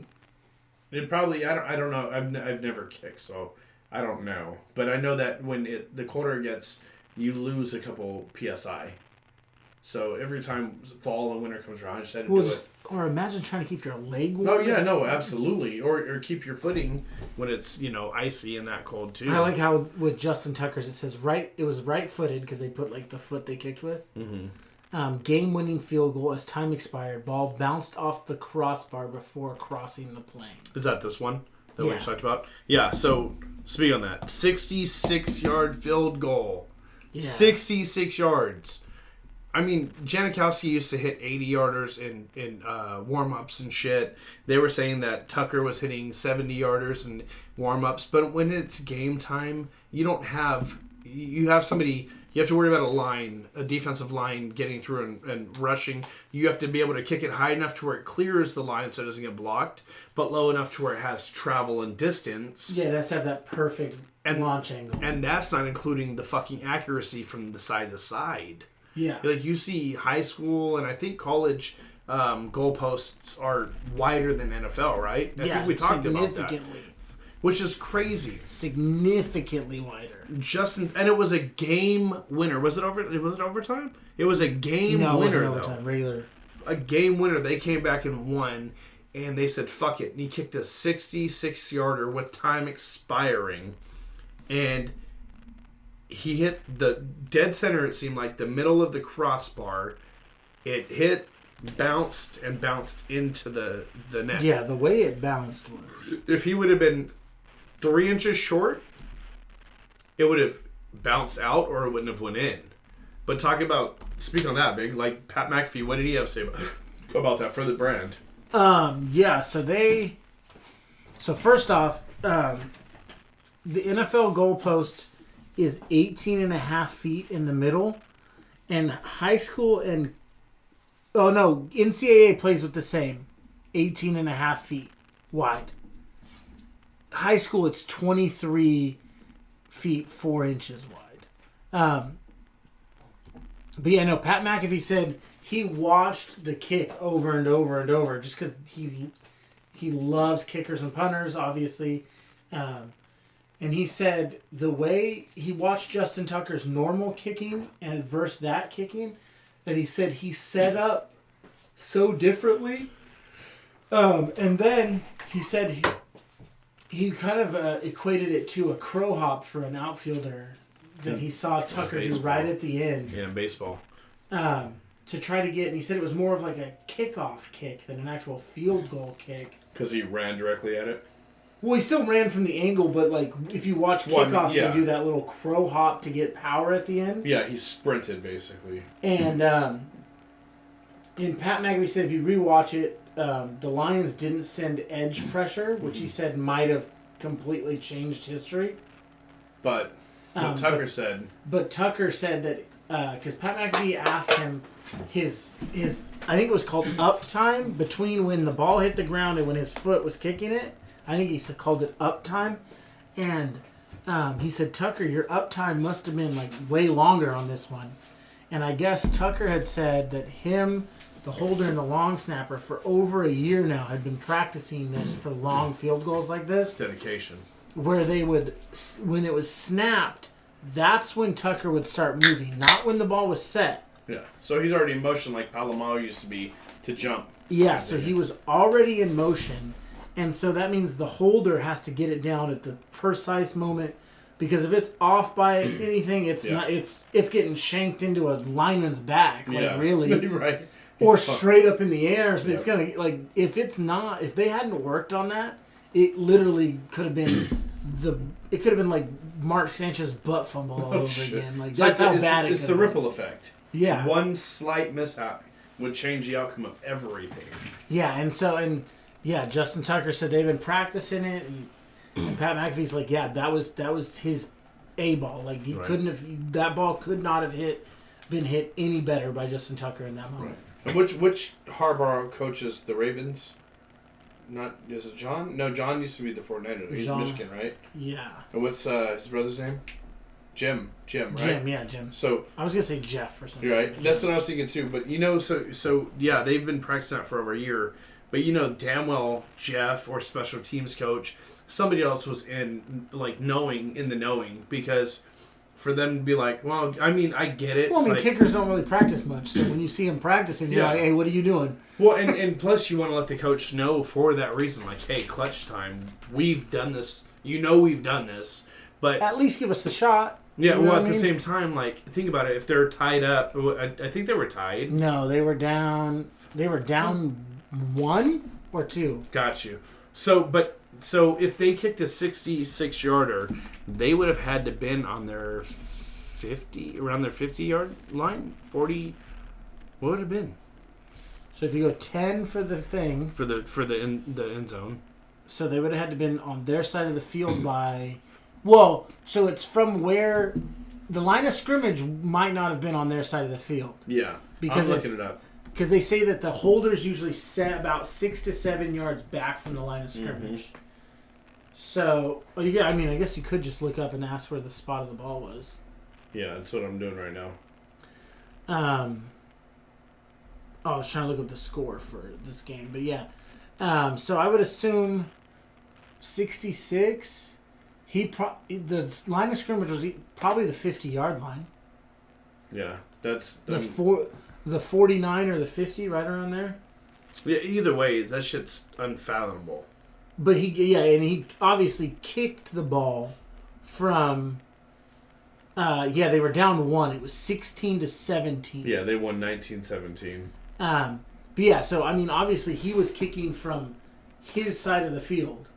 it probably. I don't know. I've never kicked, so I don't know. But I know that when the colder it gets, you lose a couple psi. So every time fall and winter comes around, I just had to do it. Or imagine trying to keep your leg warm. Oh yeah, no, absolutely. Or keep your footing when it's icy and that cold too. I like how with Justin Tucker's it says right. It was right-footed because they put like the foot they kicked with. Mm-hmm. Game-winning field goal as time expired. Ball bounced off the crossbar before crossing the plane. Is that this one that we talked about? Yeah, so speak on that. 66-yard field goal. Yeah. 66 yards. I mean, Janikowski used to hit 80-yarders in warm-ups and shit. They were saying that Tucker was hitting 70-yarders in warm-ups. But when it's game time, you don't have... You have somebody... You have to worry about a defensive line getting through and rushing. You have to be able to kick it high enough to where it clears the line so it doesn't get blocked, but low enough to where it has travel and distance. Yeah, it has to have that perfect launch angle. And that's not including the fucking accuracy from the side to side. Yeah. Like you see high school and I think college goalposts are wider than NFL, right? I think we talked about that. Which is crazy. Significantly wider. And it was a game winner. Was it overtime? It was a game winner. No, it wasn't overtime. Regular. A game winner. They came back and won, and they said, fuck it. And he kicked a 66-yarder with time expiring. And he hit the dead center, it seemed like, the middle of the crossbar. It hit, bounced into the net. Yeah, the way it bounced was... If he would have been 3 inches short, it would have bounced out or it wouldn't have went in. But speak on that, Big, like Pat McAfee, what did he have to say about that for the brand? So first off, the NFL goalpost is 18.5 feet in the middle, and high school and NCAA plays with the same 18.5 feet wide. High school, it's 23 feet 4 inches wide. But yeah, no, Pat McAfee said he watched the kick over and over and over just because he loves kickers and punters, obviously. And he said the way he watched Justin Tucker's normal kicking and versus that kicking, that he said he set up so differently. And then he said he kind of equated it to a crow hop for an outfielder that he saw Tucker do right at the end. Yeah, in baseball. To try to get, and he said it was more of like a kickoff kick than an actual field goal kick. Because he ran directly at it? Well, he still ran from the angle, but like if you watch kickoffs, they do that little crow hop to get power at the end. Yeah, he sprinted basically. And Pat McAfee said if you rewatch it, the Lions didn't send edge pressure, which he said might have completely changed history. But what Tucker said. But Tucker said that because Pat McAfee asked him his I think it was called up time between when the ball hit the ground and when his foot was kicking it. I think he called it up time, and he said, Tucker, your up time must have been like way longer on this one. And I guess Tucker had said that him, the holder, and the long snapper for over a year now had been practicing this for long field goals like this. Dedication. Where they would, when it was snapped, that's when Tucker would start moving, not when the ball was set. Yeah, so he's already in motion like Palomar used to be to jump. Yeah, so he was already in motion. And so that means the holder has to get it down at the precise moment, because if it's off by anything, it's not. It's getting shanked into a lineman's back, like really, right? Or straight up in the air. So it's gonna if they hadn't worked on that, it literally could have been like Mark Sanchez's butt fumble all over again. Like that's how bad it's the ripple effect. Yeah, one slight mishap would change the outcome of everything. Yeah, Yeah, Justin Tucker said they've been practicing it, and Pat McAfee's like, yeah, that was his A ball. Like he couldn't have, that ball could not have been hit any better by Justin Tucker in that moment. Right. And which Harbaugh coaches the Ravens? Is it John? No, John used to be the 49ers. He's Michigan, right? Yeah. And what's his brother's name? Jim, right? Jim. So I was gonna say Jeff or something. Right. That's what I was thinking too. But so yeah, they've been practicing that for over a year. But damn well Jeff or special teams coach, somebody else was in the knowing, because for them to be like, well, I mean, I get it. Well, kickers don't really practice much, so when you see them practicing, you're like, hey, what are you doing? Well, and plus you want to let the coach know for that reason, like, hey, clutch time, we've done this. We've done this, but at least give us the shot. Yeah, well, at the same time, like, think about it. If they're tied up, I think they were tied. No, they were down. They were down 1 or 2. Got you. So if they kicked a 66-yarder, they would have had to been on their around their 50-yard line, 40. What would it have been? So if you go 10 for the thing for the end zone, so they would have had to been on their side of the field by. Well, so it's from where the line of scrimmage might not have been on their side of the field. Yeah, because I'm looking it up. Because they say that the holders usually set about 6 to 7 yards back from the line of scrimmage. Mm-hmm. So, yeah, I mean, I guess you could just look up and ask where the spot of the ball was. Yeah, that's what I'm doing right now. I was trying to look up the score for this game, but yeah. So I would assume 66. The line of scrimmage was probably the 50-yard line. Yeah, that's the 49 or the 50, right around there. Yeah, either way, that shit's unfathomable. But he obviously kicked the ball from. They were down 1. It was 16-17. Yeah, they won 19-17. But yeah, so I mean, obviously he was kicking from his side of the field.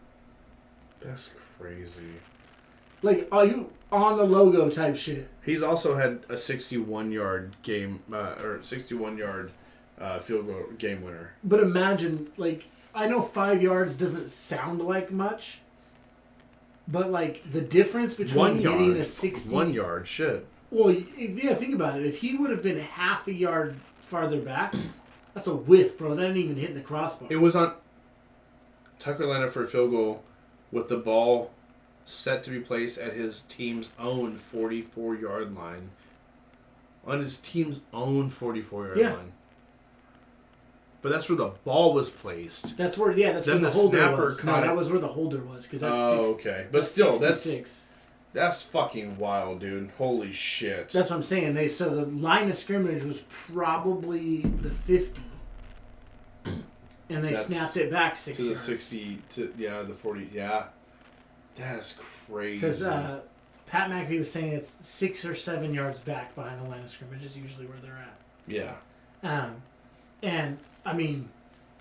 That's crazy. Like, are you on the logo type shit? He's also had a 61-yard game, or 61-yard field goal game winner. But imagine, like, I know 5 yards doesn't sound like much, but like the difference between hitting a 60 1 yard, shit. Well, yeah, think about it. If he would have been half a yard farther back, that's a whiff, bro. That ain't even hitting the crossbar. It was on Tucker lined up for a field goal with the ball set to be placed at his team's own 44-yard line. On his team's own 44-yard line. But that's where the ball was placed. That's where, that's where the holder was. No, that was where the holder was. Because that's okay. But still, 66. That's fucking wild, dude. Holy shit. That's what I'm saying. So the line of scrimmage was probably the 50. And they snapped it back 6 yards. To the 60, the 40, yeah. That's crazy. Because Pat McAfee was saying it's 6 or 7 yards back behind the line of scrimmage is usually where they're at. Yeah. And, I mean,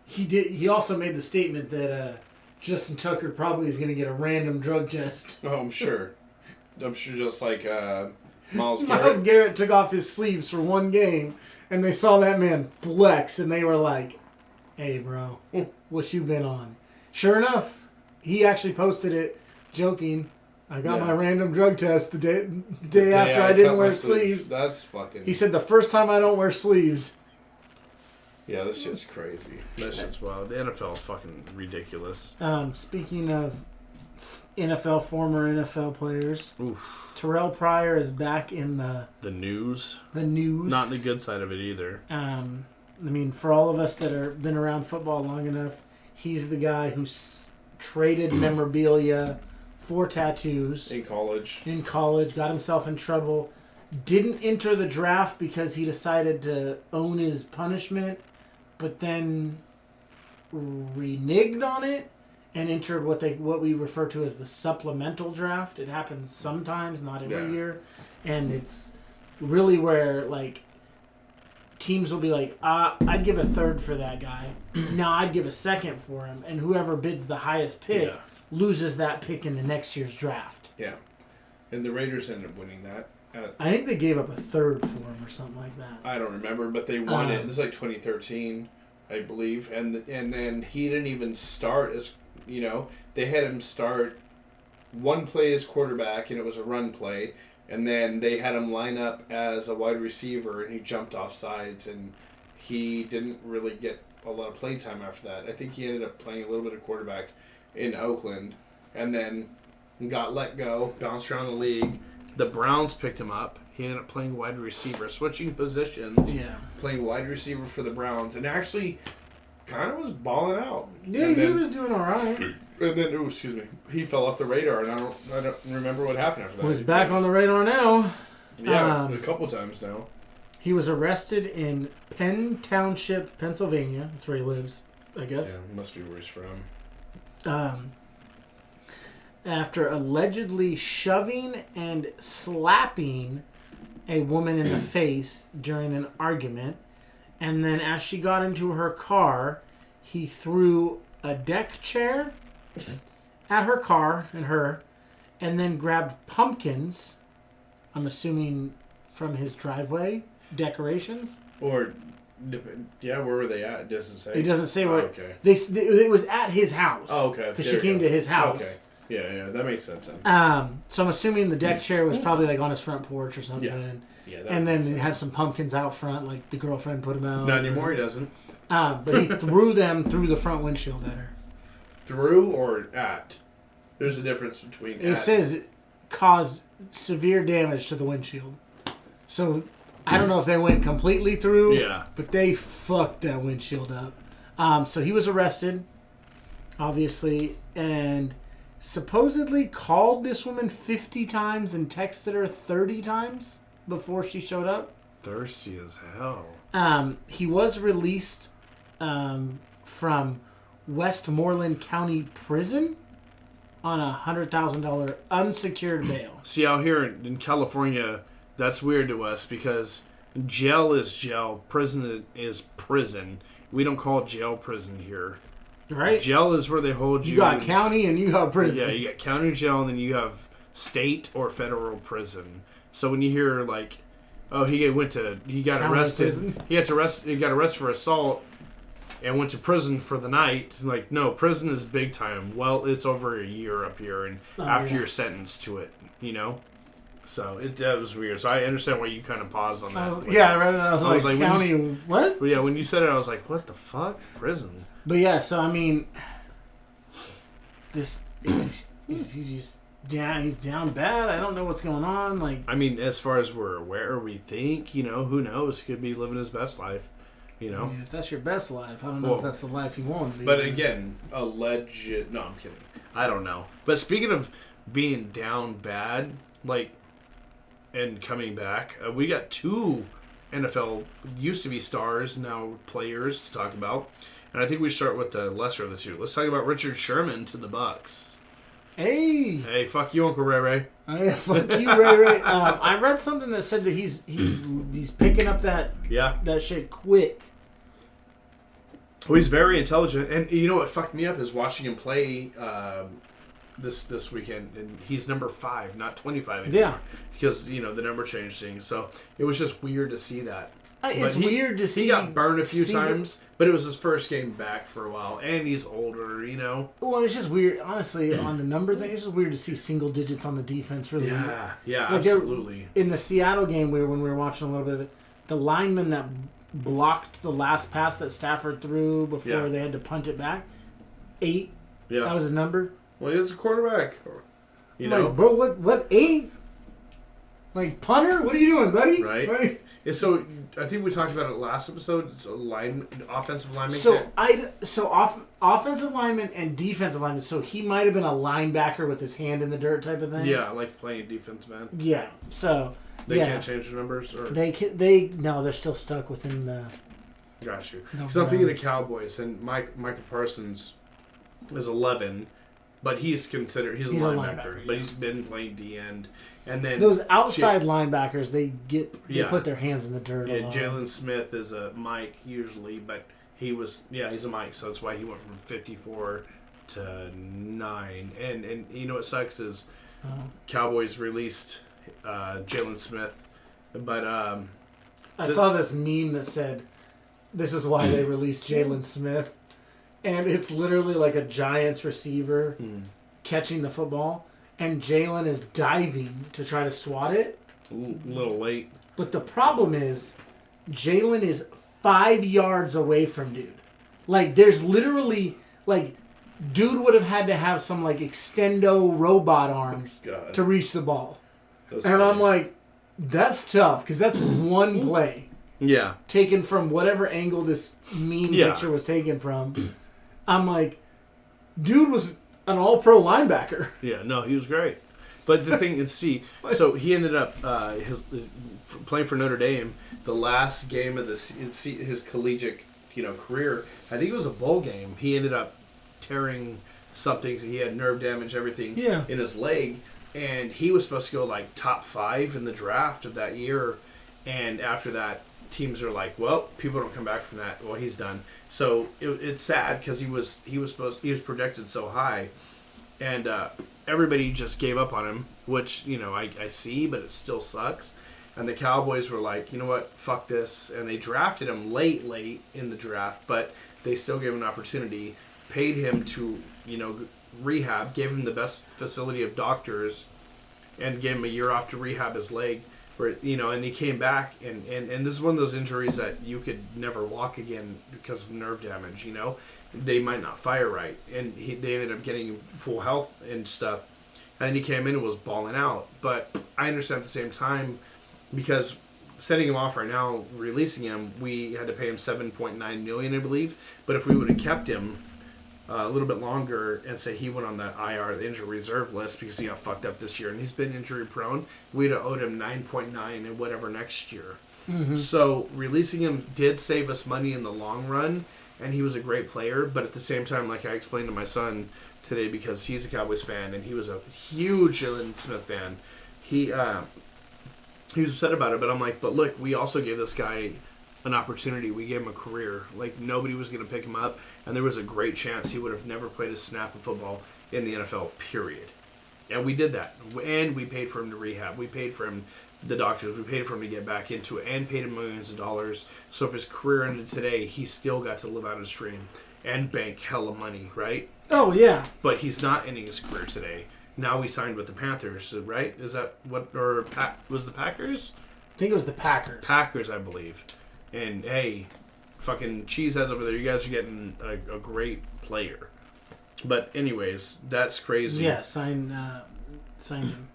he also made the statement that Justin Tucker probably is going to get a random drug test. Oh, I'm sure. Just like Myles Garrett. Myles Garrett took off his sleeves for one game, and they saw that man flex, and they were like, "Hey, bro, what you been on?" Sure enough, he actually posted it, joking. I got my random drug test the day after I didn't wear sleeves. That's fucking... He said, the first time I don't wear sleeves. Yeah, this shit's crazy. That shit's wild. The NFL is fucking ridiculous. Speaking of former NFL players, oof. Terrell Pryor is back in the news. The news. Not the good side of it either. I mean, for all of us that have been around football long enough, he's the guy who traded memorabilia for tattoos. In college. Got himself in trouble. Didn't enter the draft because he decided to own his punishment, but then reneged on it and entered what we refer to as the supplemental draft. It happens sometimes, not every year. And it's really where, like, teams will be like, I'd give a third for that guy. No, I'd give a second for him. And whoever bids the highest pick loses that pick in the next year's draft. Yeah. And the Raiders ended up winning that. I think they gave up a third for him or something like that. I don't remember, but they won it. This is like 2013, I believe. And then he didn't even start as, they had him start one play as quarterback, and it was a run play. And then they had him line up as a wide receiver, and he jumped off sides, and he didn't really get a lot of play time after that. I think he ended up playing a little bit of quarterback in Oakland, and then got let go, bounced around the league. The Browns picked him up. He ended up playing wide receiver, switching positions. Yeah. Playing wide receiver for the Browns, and actually kind of was balling out. Yeah, he was doing all right. And then, he fell off the radar, and I don't remember what happened after that. He's back on the radar now. Yeah, a couple times now. He was arrested in Penn Township, Pennsylvania. That's where he lives, I guess. Yeah, must be where he's from. After allegedly shoving and slapping a woman in the face during an argument. And then as she got into her car, he threw a deck chair at her car and then grabbed pumpkins, I'm assuming from his driveway, decorations. Where were they at? It doesn't say. It doesn't say where. Okay. It was at his house. Oh, okay. Because she came to his house. Okay. Yeah, that makes sense then. So I'm assuming the deck chair was probably like on his front porch or something. Yeah. And then he had some pumpkins out front, like the girlfriend put them out. Not anymore, he doesn't. But he threw them through the front windshield at her. Through or at? There's a difference between. It says it caused severe damage to the windshield. So I don't know if they went completely through. Yeah. But they fucked that windshield up. So he was arrested, obviously, and supposedly called this woman 50 times and texted her 30 times before she showed up. Thirsty as hell. He was released from Westmoreland County Prison on a $100,000 unsecured bail. See, out here in California, that's weird to us because jail is jail, prison is prison. We don't call jail prison here. Right. Jail is where they hold you. You got county and you got prison. Yeah, you got county jail and then you have state or federal prison. So when you hear like, oh, he got arrested. He got arrested for assault and went to prison for the night. Like, no, prison is big time. Well, it's over a year up here and after you're sentenced to it, So that was weird. So I understand why you kind of paused on that. I read it and I was like county, what? Well, yeah, when you said it, I was like, what the fuck? Prison. But yeah, so I mean, he's just down. He's down bad. I don't know what's going on. Like, I mean, as far as we're aware, we think, who knows? He could be living his best life, I mean, if that's your best life, I don't know if that's the life you want. But again, alleged. No, I'm kidding. I don't know. But speaking of being down bad, and coming back, we got two NFL used to be stars, now players to talk about. And I think we start with the lesser of the two. Let's talk about Richard Sherman to the Bucks. Hey, fuck you, Uncle Ray Ray. Oh, yeah, fuck you, Ray Ray. I read something that said that he's picking up that shit quick. Well, he's very intelligent, and you know what fucked me up is watching him play this weekend, and he's number 5, not 25 anymore. Yeah, because the number changed things, so it was just weird to see that. It's weird to see. He got burned a few times, but it was his first game back for a while, and he's older, Well, it's just weird, honestly, on the number thing. It's just weird to see single digits on the defense. Really, yeah, absolutely. In the Seattle game, when we were watching a little bit of it, the lineman that blocked the last pass that Stafford threw before they had to punt it back, 8. Yeah, that was his number. Well, he's a quarterback. Like, bro, what 8? Like, punter? What are you doing, buddy? Right. Like, so I think we talked about it last episode. It's offensive lineman. Offensive lineman and defensive lineman. So he might have been a linebacker with his hand in the dirt type of thing. Yeah, like playing defense man. Yeah. So they can't change their numbers, or they're still stuck within the. Got you. Because I'm thinking of Cowboys, and Micah Parsons is 11, but he's a linebacker, but he's been playing D end. And then those outside linebackers, they put their hands in the dirt. Yeah, Jalen Smith is a Mike usually, but he's a Mike, so that's why he went from 54 to 9. And what sucks is Cowboys released Jalen Smith, but I saw this meme that said, "This is why they released Jalen Smith," and it's literally like a Giants receiver catching the football. And Jalen is diving to try to swat it. A little late. But the problem is, Jalen is 5 yards away from dude. Like, there's literally, dude would have had to have some, extendo robot arms to reach the ball. I'm like, that's tough, because that's one play. Yeah. Taken from whatever angle this meme picture was taken from. I'm like, dude was an all-pro linebacker. Yeah, no, he was great. But the thing is, so he ended up playing for Notre Dame. The last game of his collegiate, career, I think it was a bowl game. He ended up tearing something. So he had nerve damage, everything in his leg, and he was supposed to go top 5 in the draft of that year. And after that, teams are like, well, people don't come back from that. Well, he's done. So it's sad because he was projected so high, and everybody just gave up on him, which I see, but it still sucks. And the Cowboys were like, you know what, fuck this, and they drafted him late in the draft, but they still gave him an opportunity, paid him to rehab, gave him the best facility of doctors, and gave him a year off to rehab his leg. And he came back, and this is one of those injuries that you could never walk again because of nerve damage. They might not fire right, and they ended up getting full health and stuff. And then he came in and was balling out. But I understand at the same time, because setting him off right now, releasing him, we had to pay him $7.9 million, I believe. But if we would have kept him a little bit longer and say he went on the IR, the injury reserve list, because he got fucked up this year and he's been injury prone, we'd have owed him 9.9 and whatever next year. Mm-hmm. So releasing him did save us money in the long run, and he was a great player. But at the same time, like I explained to my son today, because he's a Cowboys fan and he was a huge Jalen Smith fan, he was upset about it. But I'm like, but look, we also gave this guy an opportunity. We gave him a career. Nobody was going to pick him up, and there was a great chance he would have never played a snap of football in the NFL, period. And we did that. And we paid for him to rehab. We paid for him, the doctors. We paid for him to get back into it, and paid him millions of dollars. So if his career ended today, he still got to live out his dream and bank hella money, right? Oh, yeah. But he's not ending his career today. Now we signed with the Panthers, right? Is that what, or was the Packers? I think it was the Packers. Packers, I believe. And, hey, fucking Cheeseheads over there, you guys are getting a great player. But, anyways, that's crazy. Yeah, sign him.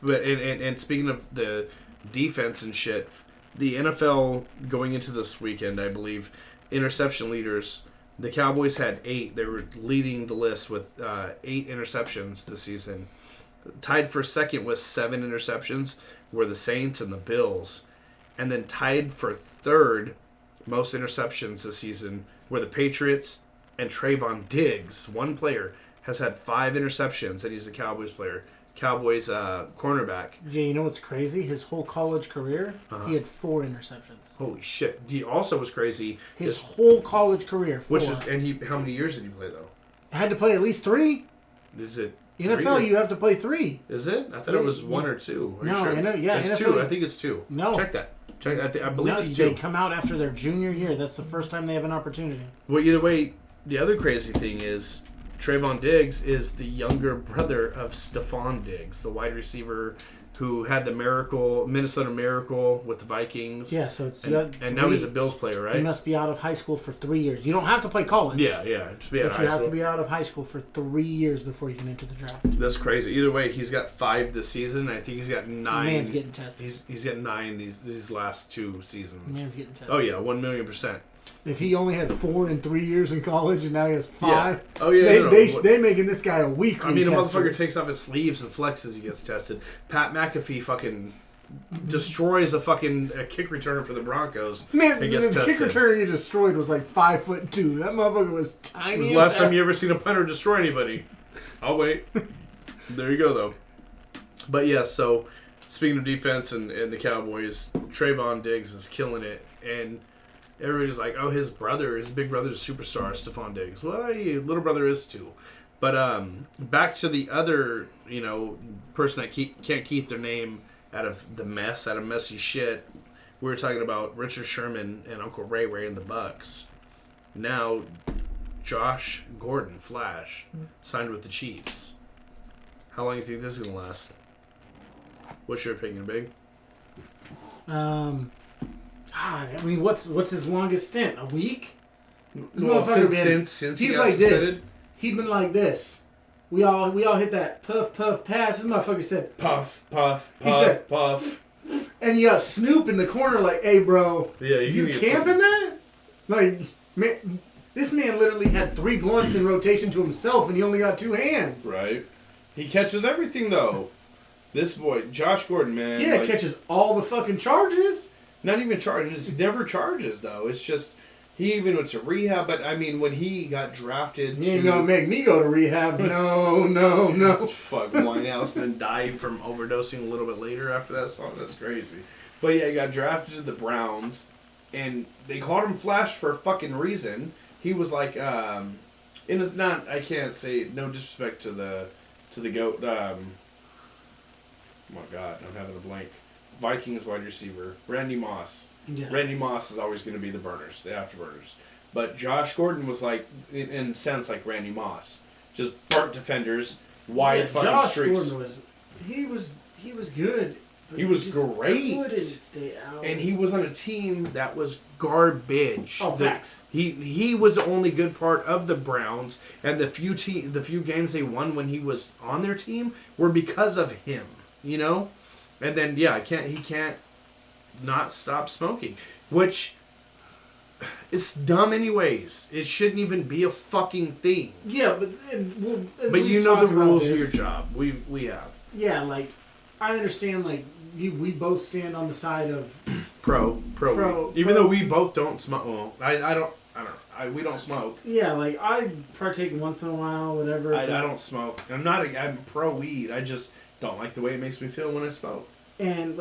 But and speaking of the defense and shit, the NFL going into this weekend, I believe, interception leaders, the Cowboys had 8. They were leading the list with 8 interceptions this season. Tied for second with 7 interceptions were the Saints and the Bills. And then tied for third most interceptions this season were the Patriots and Trayvon Diggs. One player has had 5 interceptions, and he's a Cowboys player. Cowboys cornerback. Yeah, you know what's crazy? His whole college career, he had 4 interceptions. Holy shit! He also was crazy. His whole college career, 4. How many years did he play though? Had to play at least 3. Is it NFL? You have to play 3. Is it? I thought it was 1 or 2. Are no, you sure? It's NFL, 2. I think it's 2. No, check that. I believe it's 2. They come out after their junior year. That's the first time they have an opportunity. Well, either way, the other crazy thing is Trayvon Diggs is the younger brother of Stephon Diggs, the wide receiver who had the Minnesota Miracle with the Vikings. Yeah, so it's and now he's a Bills player, right? He must be out of high school for 3 years. You don't have to play college. Yeah. But you have to be out of high school for 3 years before you can enter the draft. That's crazy. Either way, he's got 5 this season. I think he's got 9. The man's getting tested. He's got 9 these last 2 seasons. The man's getting tested. Oh yeah, 1,000,000%. If he only had 4 and 3 years in college and now he has 5, yeah. Oh yeah, they making this guy a weekly. I mean, a tester. motherfucker takes off his sleeves and flexes. He gets tested. Pat McAfee fucking destroys a kick returner for the Broncos. Man, the kick returner he destroyed was like 5'2". That motherfucker was tiny. It was the last time you ever seen a punter destroy anybody. I'll wait. There you go, though. But yeah, so speaking of defense and the Cowboys, Trayvon Diggs is killing it, and everybody's like, "Oh, his big brother's a superstar, Stephon Diggs." Well, your little brother is too. But back to the other, person that can't keep their name out of messy shit. We were talking about Richard Sherman and Uncle Ray Ray and the Bucks. Now, Josh Gordon, Flash, signed with the Chiefs. How long do you think this is gonna last? What's your opinion, Big? I mean, what's his longest stint? A week? Well, since he's like this. He's been like this. We all hit that puff pass. This motherfucker said puff puff he said, puff. And you got Snoop in the corner like, "Hey, bro, yeah, you camping that?" Like, man, this man literally had 3 blunts in rotation to himself, and he only got 2 hands. Right. He catches everything though. This boy, Josh Gordon, man. Yeah, catches all the fucking charges. Not even charges. Never charges though. It's just he even went to rehab. But I mean, when he got drafted, you ain't gonna make me go to rehab. No. Fuck Winehouse, and then died from overdosing a little bit later after that song. That's crazy. But yeah, he got drafted to the Browns, and they called him Flash for a fucking reason. He was like, and it's not. I can't say no disrespect to the GOAT. Oh my God, I'm having a blank. Vikings wide receiver, Randy Moss. Yeah. Randy Moss is always going to be the afterburners. But Josh Gordon was like, in a sense, like Randy Moss. Just burnt defenders, wide fucking Josh streaks. Gordon he was good. He was great. Couldn't stay out. And he was on a team that was garbage. Oh, facts. He was the only good part of the Browns, and the few games they won when he was on their team were because of him. And then he can't not stop smoking, which is dumb anyways. It shouldn't even be a fucking thing. Yeah, but you know the rules of your job. We have. Yeah, like I understand. Like we both stand on the side of pro. Even though we both don't smoke. Well, I don't. We don't smoke. Yeah, like I partake once in a while, whatever. I don't smoke. I'm pro weed. I just don't like the way it makes me feel when I smoke. And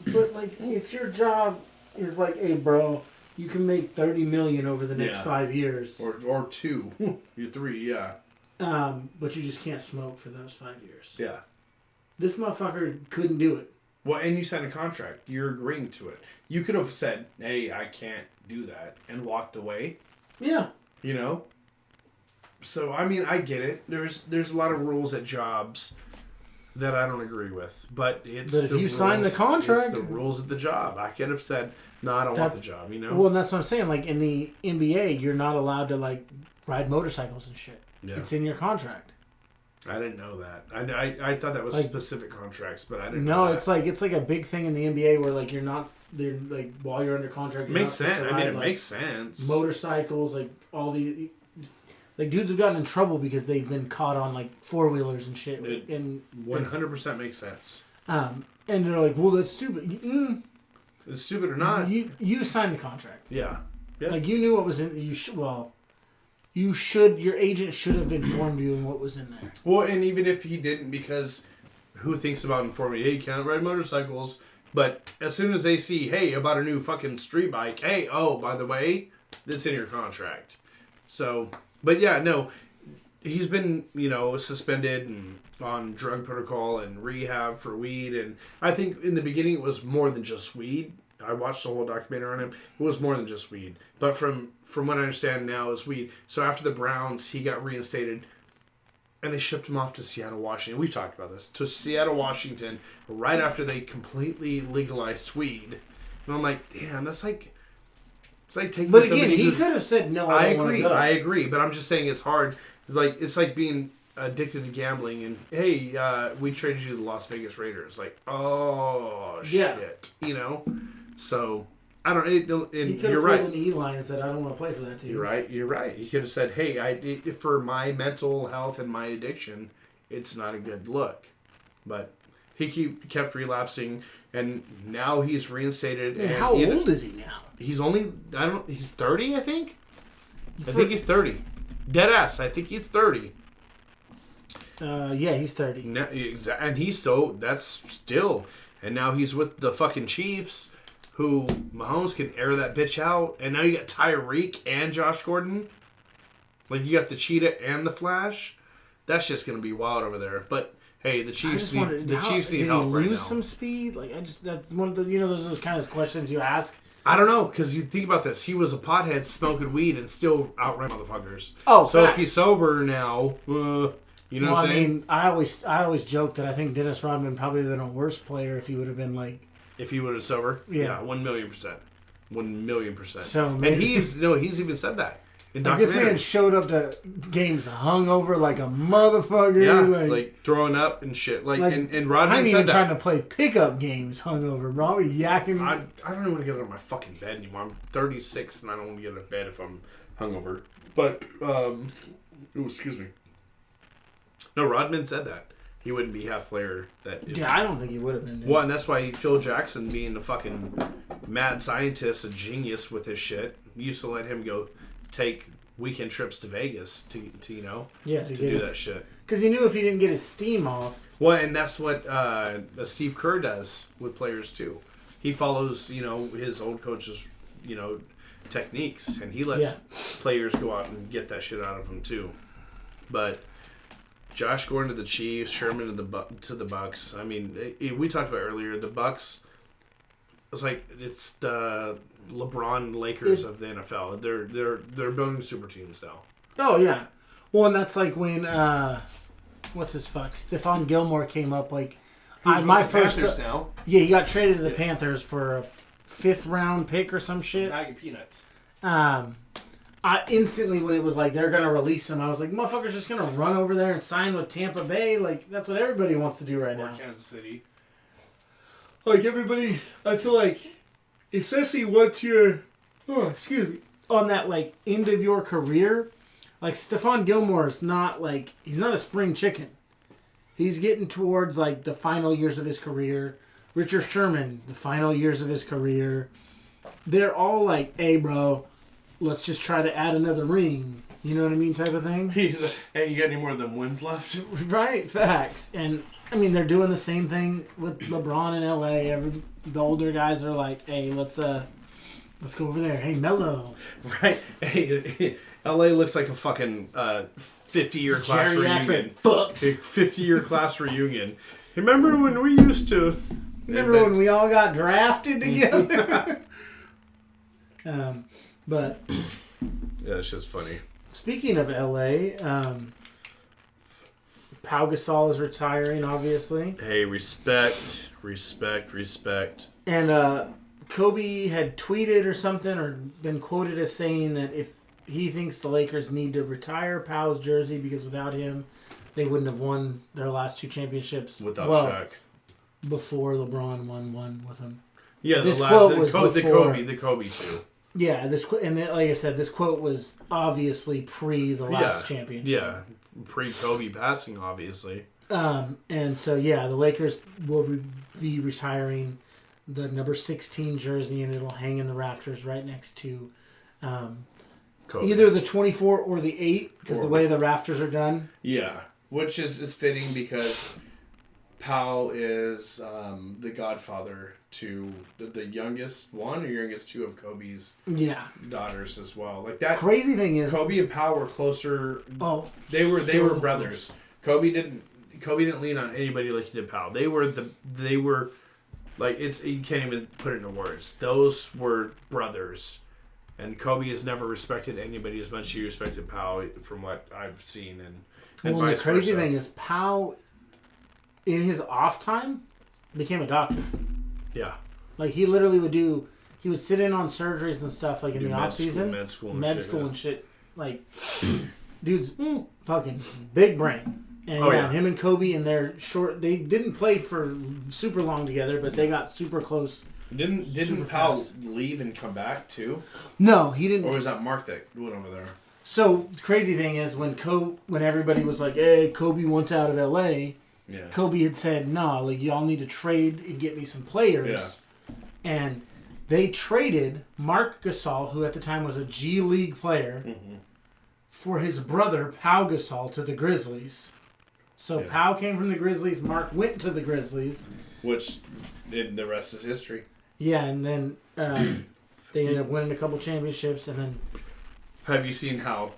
if your job is like, "Hey, bro, you can make $30 million over the next 5 years, or 2, you're 3, yeah. But you just can't smoke for those 5 years." Yeah. This motherfucker couldn't do it. Well, and you signed a contract. You're agreeing to it. You could have said, "Hey, I can't do that," and walked away. Yeah. So I mean, I get it. There's a lot of rules at jobs that I don't agree with, but if you sign the contract, it's the rules of the job. I could have said, "No, I don't want the job." Well, and that's what I'm saying. Like in the NBA, you're not allowed to ride motorcycles and shit. Yeah. It's in your contract. I didn't know that. I thought that was specific contracts, but I didn't. No, it's like a big thing in the NBA where you're not. They're while you're under contract. It makes sense. It makes sense. Motorcycles, all the. Dudes have gotten in trouble because they've been caught on 4-wheelers and shit. And 100% makes sense. And they're like, "Well, that's stupid." It's stupid or not? You signed the contract. Yeah. You knew what was in. your agent should have informed you on what was in there. Well, and even if he didn't, because who thinks about informing? Hey, you can't ride motorcycles. But as soon as they see, hey, about a new fucking street bike, hey, oh, by the way, it's in your contract. So, but yeah, no, he's been, suspended and on drug protocol and rehab for weed. And I think in the beginning it was more than just weed. I watched the whole documentary on him. It was more than just weed. But from what I understand now, it's weed. So after the Browns, he got reinstated. And they shipped him off to Seattle, Washington. We've talked about this. To Seattle, Washington, right after they completely legalized weed. And I'm like, damn, that's like... It's like taking But again, he could have said, no, I don't want to go. I agree, but I'm just saying it's hard. It's like being addicted to gambling and, hey, we traded you to the Las Vegas Raiders. Like, oh, shit. So... I don't. He could have pulled an Eli and said, "I don't want to play for that team." You're right. He could have said, "Hey, for my mental health and my addiction, it's not a good look." But he kept relapsing, and now he's reinstated. And how old is he now? He's only He's 30, I think. I think he's 30. Dead ass. I think he's 30. Yeah, he's 30. Now, and that's still. And now he's with the fucking Chiefs. Who Mahomes can air that bitch out, and now you got Tyreek and Josh Gordon. Like you got the Cheetah and the Flash. That's just gonna be wild over there. But hey, the Chiefs need help right now. Did he lose some speed? Like that's one of the those kind of questions you ask. I don't know, because you think about this. He was a pothead smoking weed and still outran motherfuckers. Oh, so if he's sober now, you know what I'm saying? I mean, I always joke that I think Dennis Rodman probably would have been a worse player if he would have been like. If he would have sober? Yeah. 1,000,000%. 1,000,000%. So maybe, and he's even said that. Like this man showed up to games hungover like a motherfucker. Yeah, like throwing up and shit. Like and Rodman I ain't said even that. trying to play pickup games hungover, bro. I'm yakking. I don't even want to get out of my fucking bed anymore. I'm 36 and I don't want to get out of bed if I'm hungover. But, excuse me. No, Rodman said that. He wouldn't be half player. I don't think he would have been. Well, and that's why Phil Jackson, being a fucking mad scientist, a genius with his shit, used to let him go take weekend trips to Vegas to do that shit. Because he knew if he didn't get his steam off. Well, and that's what Steve Kerr does with players too. He follows, his old coach's, techniques, and he lets players go out and get that shit out of them too. But Josh Gordon to the Chiefs, Sherman to the Bucks. I mean, we talked about earlier. The Bucks. It's the LeBron Lakers of the NFL. They're building super teams now. Oh yeah, well, and that's like when Stephon Gilmore came up. Like my first Panthers now. Yeah, he got traded to the Panthers for a 5th round pick or some shit. Bag of peanuts. I instantly, when it was like they're gonna release him, I was like, "Motherfucker's just gonna run over there and sign with Tampa Bay." Like that's what everybody wants to do right now. Kansas City. Like everybody, I feel like, especially once you're, on that like end of your career, like Stephon Gilmore's not like he's not a spring chicken. He's getting towards like the final years of his career. Richard Sherman, the final years of his career. They're all like, "Hey, bro. Let's just try to add another ring." You know what I mean? Type of thing. He's like, "Hey, you got any more of them wins left?" Right. Facts. And, I mean, they're doing the same thing with LeBron in L.A. The older guys are like, "Hey, let's go over there. Hey, Melo." Right. Hey, L.A. looks like a fucking 50-year class reunion. 50-year class reunion. Remember when we used to... Remember when we all got drafted together? But yeah, it's just funny. Speaking of LA, Pau Gasol is retiring, obviously. Hey, respect. And Kobe had tweeted or something, or been quoted as saying that if he thinks the Lakers need to retire Pau's jersey because without him, they wouldn't have won their last 2 championships. Without Shaq. Before LeBron won one with him. Yeah, the Kobe too. Yeah, like I said, this quote was obviously pre the last championship. Yeah, pre-Kobe passing, obviously. And so, the Lakers will be retiring the number 16 jersey, and it'll hang in the rafters right next to Kobe. Either the 24 or the 8, because the way the rafters are done. Yeah, which is fitting because Powell is the godfather to the youngest one or youngest two of Kobe's daughters as well. Like that crazy thing is Kobe and Powell were closer. Oh, they were brothers. Kobe didn't lean on anybody like he did Powell. They were like you can't even put it into words. Those were brothers. And Kobe has never respected anybody as much as he respected Powell, from what I've seen, and the crazy thing is Powell, in his off time, became a doctor. Yeah, like he literally would sit in on surgeries and stuff like in the off season, med school and shit. Like, dude's fucking big brain. And him and Kobe in their short, they didn't play for super long together, but they got super close. Didn't Powell leave and come back too? No, he didn't. Or was that Mark that went over there? So the crazy thing is when everybody was like, "Hey, Kobe wants out of LA," Kobe had said, "No, like y'all need to trade and get me some players." Yeah. And they traded Mark Gasol, who at the time was a G League player, for his brother Pau Gasol to the Grizzlies. So Pau came from the Grizzlies. Mark went to the Grizzlies, which the rest is history. Yeah, and then they ended up winning a couple championships, and then. Have you seen how,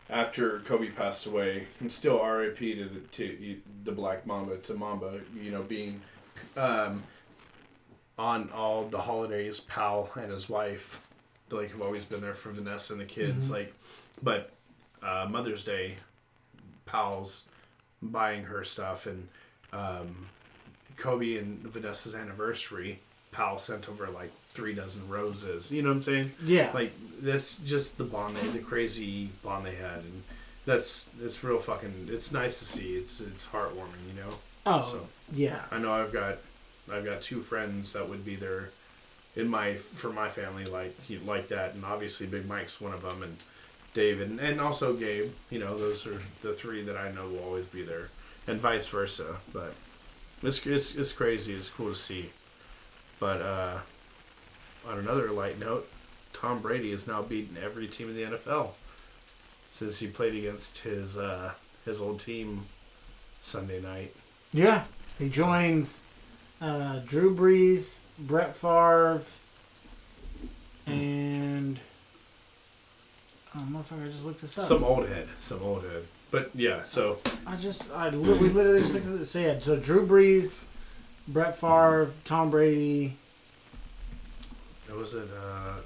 after Kobe passed away, and still R.I.P. to the Black Mamba, to Mamba, being on all the holidays, Powell and his wife, like, have always been there for Vanessa and the kids. But Mother's Day, Powell's buying her stuff, and Kobe and Vanessa's anniversary, Powell sent over like 3 dozen roses. You know what I'm saying? Yeah. Like, that's just the bond the crazy bond they had, and it's real fucking. It's nice to see. It's heartwarming, Oh, so, yeah. I know I've got 2 friends that would be there for my family like that, and obviously Big Mike's one of them, and Dave and also Gabe. Those are the 3 that I know will always be there, and vice versa. But it's crazy. It's cool to see. But on another light note, Tom Brady has now beaten every team in the NFL since he played against his old team Sunday night. Yeah, he joins Drew Brees, Brett Favre, and motherfucker, I just looked this up. Some old head. But yeah, so we literally just looked at this. So Drew Brees, Brett Favre, Tom Brady. Was it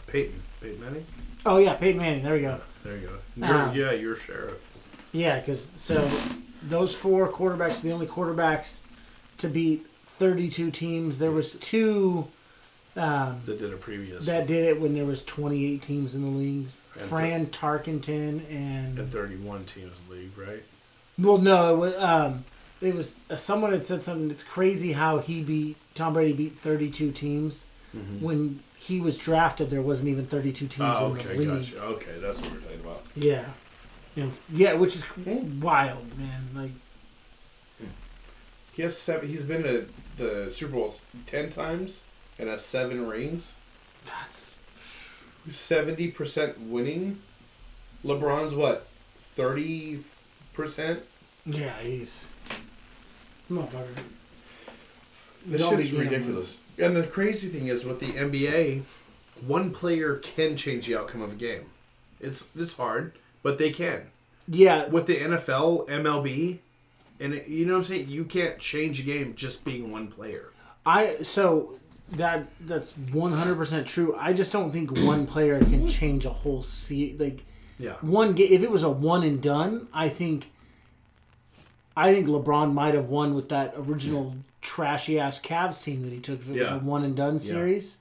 Peyton Manning? Oh yeah, Peyton Manning. There we go. There you go. You're sheriff. Yeah, because those 4 quarterbacks are the only quarterbacks to beat 32 teams. There was 2 that did it previous. That did it when there was 28 teams in the league. Fran Tarkenton and 31 teams in the league, right? Well, no, it was someone had said something. It's crazy how Tom Brady beat 32 teams. When he was drafted, there wasn't even 32 teams in the league. Gotcha. Okay, that's what we're talking about. Yeah, which is wild, man. Like, he's been to the Super Bowl 10 times and has 7 rings. That's 70% winning. LeBron's what, 30%? Yeah, he's motherfucker. This shit is ridiculous. And the crazy thing is, with the NBA, one player can change the outcome of a game. It's hard, but they can. Yeah. With the NFL, MLB, and you know what I'm saying? You can't change a game just being one player. That's 100% true. I just don't think one player can change a whole series. Like, one game, if it was a one and done, I think LeBron might have won with that original trashy ass Cavs team that he took if it was a one and done series.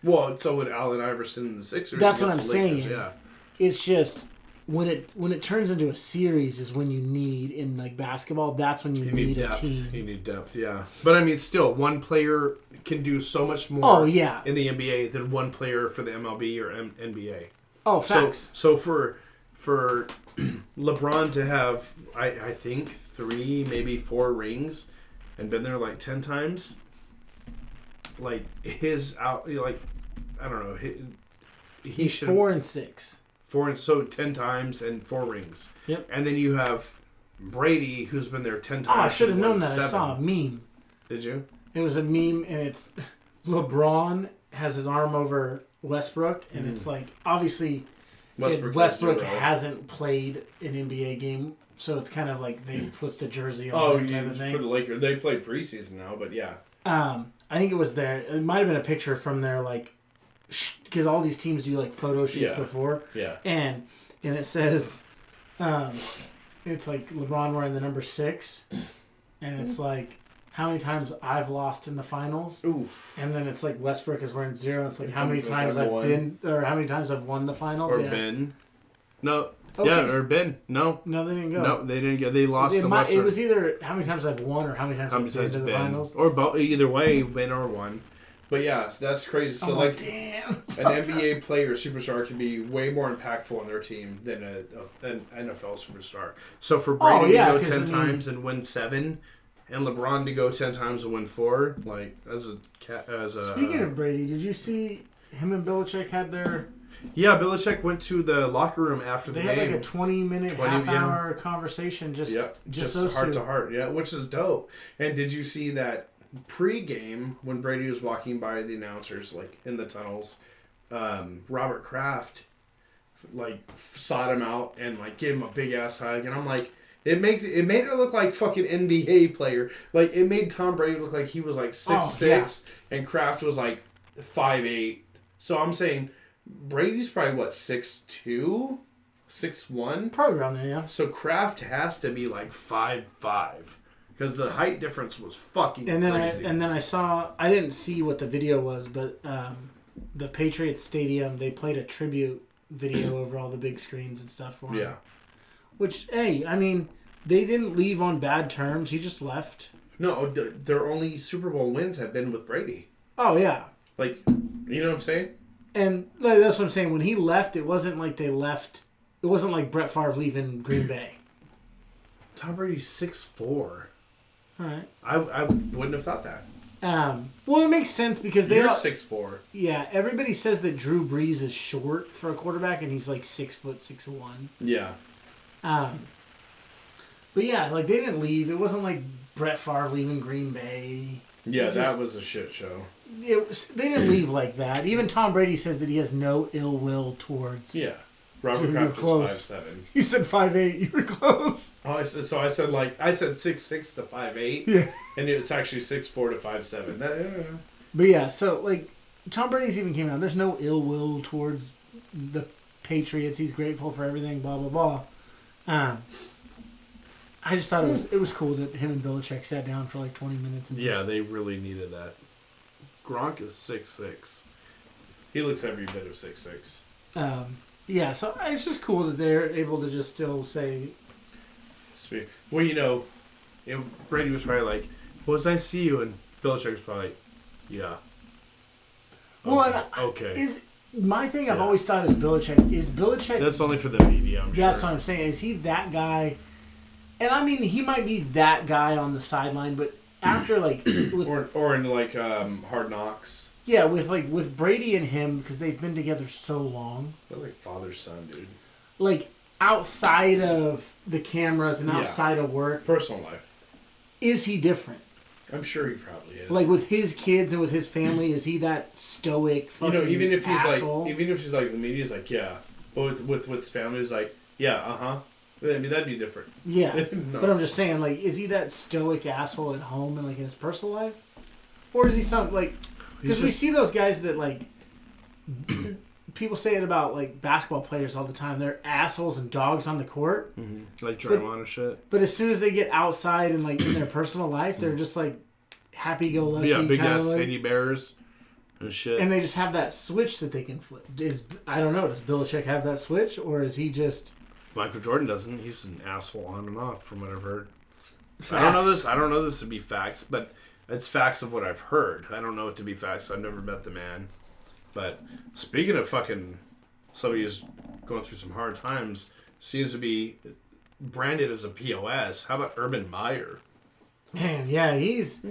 Well, so would Allen Iverson and the Sixers. That's what I'm saying. Yeah. It's just when it turns into a series is when you need, in like basketball, that's when you need a team. You need depth, yeah. But I mean, still, one player can do so much more in the NBA than one player for the MLB or NBA. Oh, facts. So for LeBron to have, I think, 3, maybe 4 rings and been there like 10 times, like his out, like, I don't know, he should 4 and 6. 10 times and 4 rings. Yep. And then you have Brady, who's been there 10 times. Oh, I should have known that. 7. I saw a meme. Did you? It was a meme, and it's LeBron has his arm over Westbrook, and it's like, obviously, Westbrook hasn't played an NBA game, so it's kind of like they put the jersey on type of thing. For the Lakers. They play preseason now, but yeah. I think it was there. It might have been a picture from their, like, because all these teams do, like, photo shoots before. Yeah. And it says, it's like LeBron wearing the number 6, and it's like, how many times I've lost in the finals. Oof. And then it's like Westbrook is wearing 0. It's like how many times I've been, or how many times I've won the finals. Or been. No. Okay. Yeah, or been. No. No, they didn't go. No, they didn't go. They lost the Western. It was either how many times I've won or how many times I've been to the finals. Or both. Either way, win or won. But yeah, that's crazy. So damn. An NBA player, superstar, can be way more impactful on their team than an NFL superstar. So for Brady to go 10 times and win 7, and LeBron to go 10 times and win 4, like as a Speaking of Brady, did you see him and Belichick had their? Yeah, Belichick went to the locker room after the game. They had like a 20-minute, half-hour conversation, just heart to heart. Yeah, which is dope. And did you see that pre-game when Brady was walking by the announcers, like in the tunnels? Robert Kraft like sought him out and like gave him a big ass hug, and I'm like. It made it look like fucking NBA player. Like, it made Tom Brady look like he was like 6'6", and Kraft was like 5'8". So I'm saying Brady's probably what, 6'2", 6'1"? Probably around there, yeah. So Kraft has to be like 5'5", because the height difference was fucking crazy. And then I saw, I didn't see what the video was, but the Patriots Stadium, they played a tribute video over all the big screens and stuff for him. Yeah. Which, hey, I mean, they didn't leave on bad terms. He just left. No, their only Super Bowl wins have been with Brady. Oh, yeah. Like, you know what I'm saying? And like, that's what I'm saying. When he left, it wasn't like they left. It wasn't like Brett Favre leaving Green Bay. Tom Brady's 6'4". All right. I wouldn't have thought that. Well, it makes sense because You're 6'4". Yeah, everybody says that Drew Brees is short for a quarterback, and he's like 6'1". Yeah. But yeah, like they didn't leave. It wasn't like Brett Favre leaving Green Bay. Yeah, that was a shit show. They didn't leave like that. Even Tom Brady says that he has no ill will towards. Yeah, Robert Kraft was 5'7". You said 5'8". You were close. Oh, I said 6'6" to 5'8". Yeah, and it's actually 6'4" to 5'7". But yeah, so like Tom Brady's even came out. There's no ill will towards the Patriots. He's grateful for everything. Blah blah blah. I just thought it was cool that him and Belichick sat down for like 20 minutes. And they really needed that. Gronk is 6'6". He looks every bit of 6'6". Yeah, so it's just cool that they're able to just still say. Well, Brady was probably like, "Was I see you?" And Belichick was probably like, "Yeah." Okay. Well, okay. My thing I've always thought is Belichick... That's only for the media, I'm sure. That's what I'm saying. Is he that guy? And I mean, he might be that guy on the sideline, but after like... or in like Hard Knocks. Yeah, with Brady and him, because they've been together so long. That was like father-son, dude. Like, outside of the cameras and outside of work... Personal life. Is he different? I'm sure he probably is. Like with his kids and with his family, is he that stoic fucking even if he's asshole? like the media's like, yeah, but with his family is like, yeah, I mean, that'd be different. Yeah, no. But I'm just saying, like, is he that stoic asshole at home and like in his personal life, or is he some like? Because we see those guys that like. People say it about like basketball players all the time. They're assholes and dogs on the court, like Draymond and shit. But as soon as they get outside and like in their personal life, they're just like happy-go-lucky. Yeah, big ass teddy bears and shit. And they just have that switch that they can flip. I don't know. Does Belichick have that switch, or is he just? Michael Jordan doesn't. He's an asshole on and off, from what I've heard. Facts. I don't know this to be facts, but it's facts of what I've heard. I don't know it to be facts. I've never met the man. But speaking of fucking somebody who's going through some hard times, seems to be branded as a POS. How about Urban Meyer? Man, yeah, he's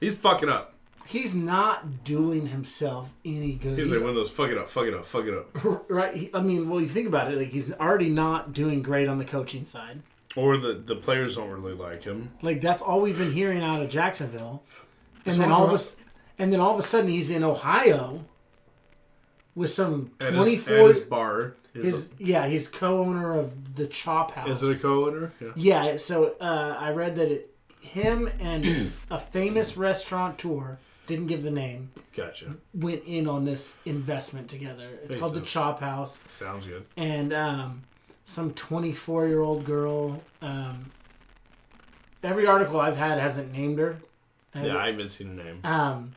fucking up. He's not doing himself any good. He's like one of those fuck it up, fuck it up, fuck it up. Right. I mean, well, you think about it, like he's already not doing great on the coaching side. Or the players don't really like him. Like that's all we've been hearing out of Jacksonville. And then all of a sudden he's in Ohio with some 24 at his bar. He's co-owner of the Chop House. Is it a co-owner? Yeah. So I read that him and a famous restaurateur, didn't give the name. Gotcha. Went in on this investment together. It's called the Chop House. Sounds good. And some 24-year-old girl. Every article I've had hasn't named her. Yeah, I haven't seen her name.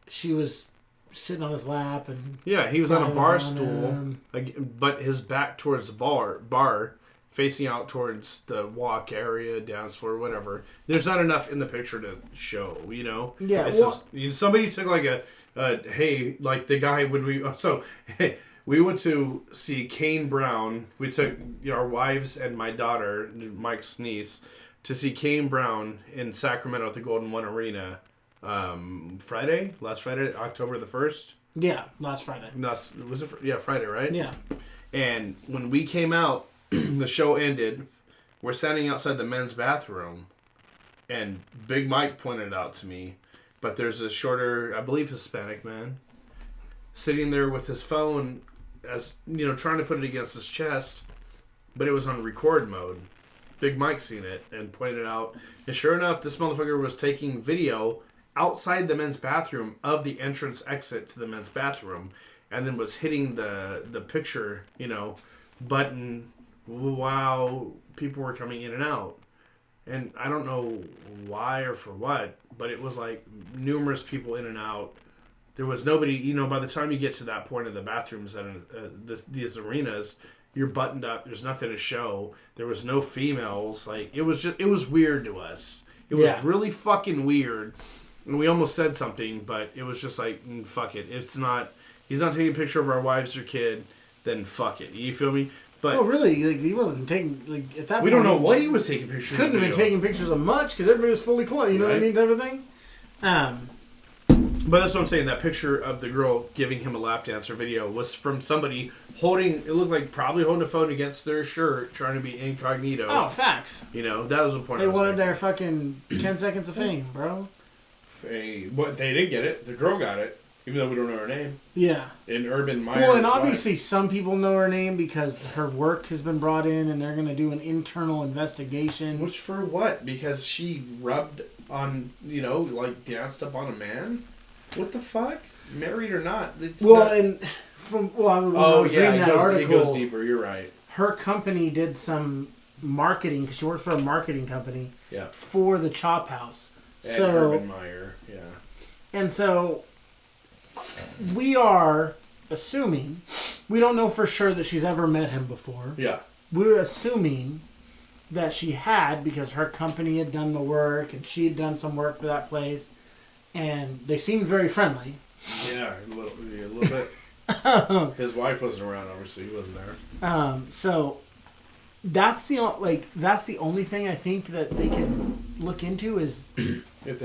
She was sitting on his lap and he was on a bar stool, but his back towards the bar, facing out towards the walk area, dance floor, whatever. There's not enough in the picture to show, you know. Yeah, it's just, somebody took like like the guy when we went to see Kane Brown. We took our wives and my daughter, Mike's niece, to see Kane Brown in Sacramento at the Golden One Arena. Last Friday, October the 1st. Yeah, last Friday. Friday, right? Yeah. And when we came out, the show ended. We're standing outside the men's bathroom, and Big Mike pointed out to me, but there's a shorter, I believe, Hispanic man sitting there with his phone, as trying to put it against his chest, but it was on record mode. Big Mike seen it and pointed out, and sure enough, this motherfucker was taking video outside the men's bathroom of the entrance exit to the men's bathroom, and then was hitting the picture, button while people were coming in and out. And I don't know why or for what, but it was like numerous people in and out. There was nobody, by the time you get to that point of the bathrooms at these arenas, you're buttoned up. There's nothing to show. There was no females. Like, it was weird to us. It was really fucking weird. And we almost said something, but it was just like, fuck it. He's not taking a picture of our wives or kid, then fuck it. You feel me? But really? Like, he wasn't taking, like, at that point. We don't know what he was taking pictures of. Couldn't have been taking pictures of much, because everybody was fully clothed. You know what I mean? Type of thing. But that's what I'm saying. That picture of the girl giving him a lap dance or video was from somebody holding, it looked like probably holding a phone against their shirt, trying to be incognito. Oh, facts. That was the point. They wanted their fucking 10 seconds of fame, bro. They didn't get it. The girl got it, even though we don't know her name. Yeah. In Urban Meyer. Well, and obviously some people know her name because her work has been brought in and they're going to do an internal investigation. Which for what? Because she rubbed on, danced up on a man? What the fuck? Married or not? I was reading that article. It goes deeper. You're right. Her company did some marketing because she works for a marketing company. Yeah. For the Chop House. And Urban Meyer. Yeah. And so we are assuming, we don't know for sure that she's ever met him before. Yeah. We're assuming that she had because her company had done the work and she had done some work for that place. And they seemed very friendly. Yeah, a little bit. His wife wasn't around, obviously. He wasn't there. So that's the only thing I think that they can look into is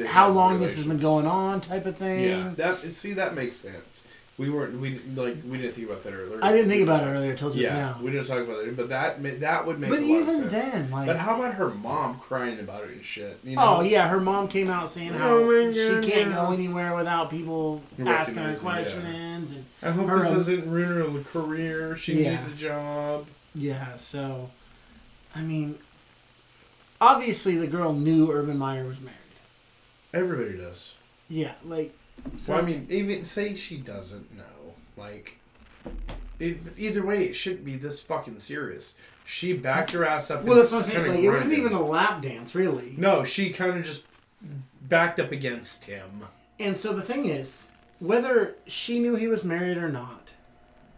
how long this has been going on, type of thing. Yeah, that makes sense. We didn't think about that earlier. I didn't think about it earlier until just now. We didn't talk about it, but that would make a lot of sense. But even then, but how about her mom crying about it and shit? Oh yeah, her mom came out saying how she can't go anywhere without people asking her questions. And I hope this doesn't ruin her career. She needs a job. Yeah, so I mean, obviously the girl knew Urban Meyer was married. Everybody does. Yeah, like. So, well, I mean, even say she doesn't know. Like, either way, it shouldn't be this fucking serious. She backed her ass up. Well, that's what I'm saying. Like, it wasn't even a lap dance, really. No, she kind of just backed up against him. And so the thing is, whether she knew he was married or not,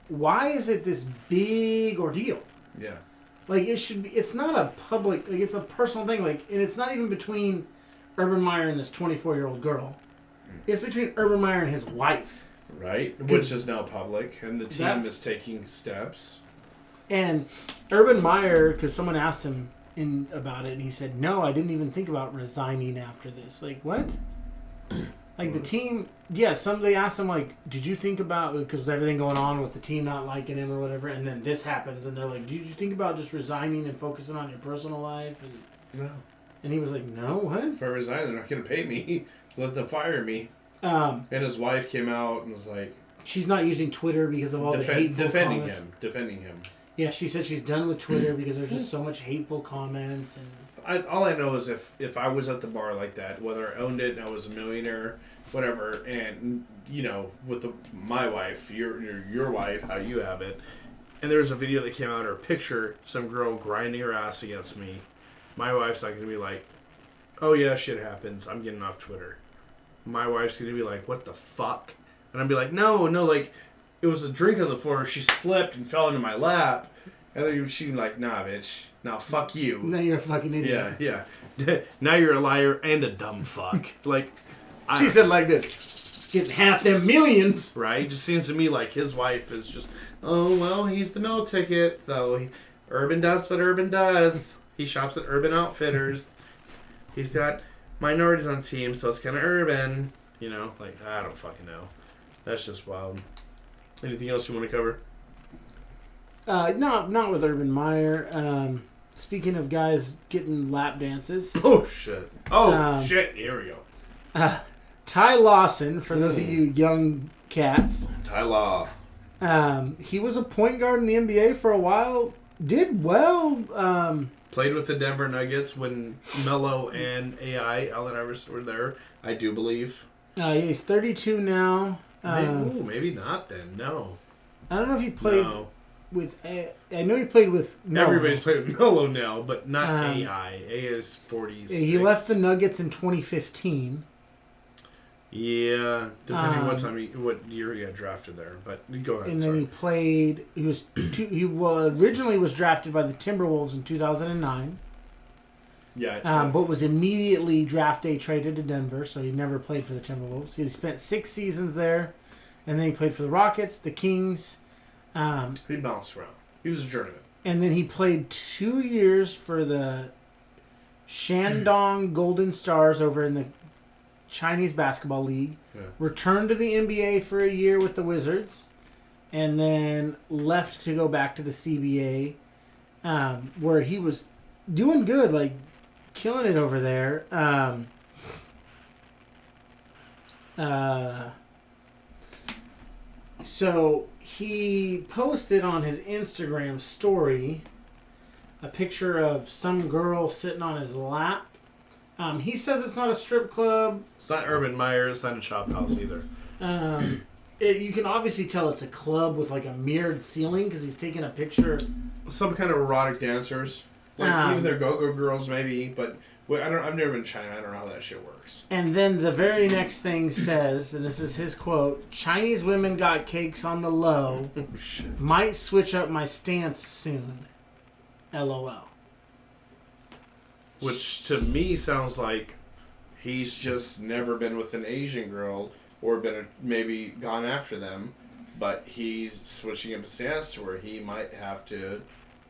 why is it this big ordeal? Yeah. Like, it should be. It's not a public. Like, it's a personal thing. Like, and it's not even between Urban Meyer and this 24-year-old girl. It's between Urban Meyer and his wife. Right. Which is now public. And the team is taking steps. And Urban Meyer, because someone asked him about it, and he said, no, I didn't even think about resigning after this. Like, what? Like the team, they asked him like, did you think about, because with everything going on with the team not liking him or whatever, and then this happens, and they're like, did you think about just resigning and focusing on your personal life? And, no. And he was like, no, what? If I resign, they're not going to pay me. Let them fire me. And his wife came out and was like... She's not using Twitter because of all the hateful comments. Defending him. Yeah, she said she's done with Twitter because there's just so much hateful comments. And all I know is if I was at the bar like that, whether I owned it and I was a millionaire, whatever, and, with my wife, your wife, how you have it, and there's a video that came out or a picture, some girl grinding her ass against me, my wife's not going to be like, oh yeah, shit happens, I'm getting off Twitter. My wife's going to be like, what the fuck? And I'd be like, no, like, it was a drink on the floor, she slipped and fell into my lap, and then she'd be like, nah, bitch, now fuck you. Now you're a fucking idiot. Yeah. Now you're a liar and a dumb fuck. Like, she said like this, getting half them millions. Right? It just seems to me like his wife is just, oh, well, he's the meal ticket, so Urban does what Urban does. He shops at Urban Outfitters. He's got minorities on the team, so it's kind of Urban. Like, I don't fucking know. That's just wild. Anything else you want to cover? Not with Urban Meyer. Speaking of guys getting lap dances. Oh, shit. Shit. Here we go. Ty Lawson, for those of you young cats. Ty Law. He was a point guard in the NBA for a while. Did well. Played with the Denver Nuggets when Melo and Allen Iverson were there, I do believe. He's 32 now. Maybe not then. No. I don't know if he played with... I know he played with Melo. Everybody's played with Melo now, but not AI. A is 40s. He left the Nuggets in 2015. Yeah, depending what year he got drafted there. But go ahead. And then he played... He originally was drafted by the Timberwolves in 2009. Yeah. But was immediately draft day traded to Denver, so he never played for the Timberwolves. He spent 6 seasons there, and then he played for the Rockets, the Kings. He bounced around. He was a journeyman. And then he played 2 years for the Shandong Golden Stars over in the Chinese Basketball League. Yeah. Returned to the NBA for a year with the Wizards, and then left to go back to the CBA, where he was doing good, like killing it over there. So he posted on his Instagram story a picture of some girl sitting on his lap. He says it's not a strip club. It's not Urban Meyer. It's not a chop house either. You can obviously tell it's a club with like a mirrored ceiling because he's taking a picture. Some kind of erotic dancers. Like even their go-go girls maybe, but I've never been to China. I don't know how that shit works. And then the very next thing says, and this is his quote, Chinese women got cakes on the low. Oh, shit. Might switch up my stance soon. LOL. Which to me sounds like he's just never been with an Asian girl or maybe gone after them, but he's switching up his stance to where he might have to.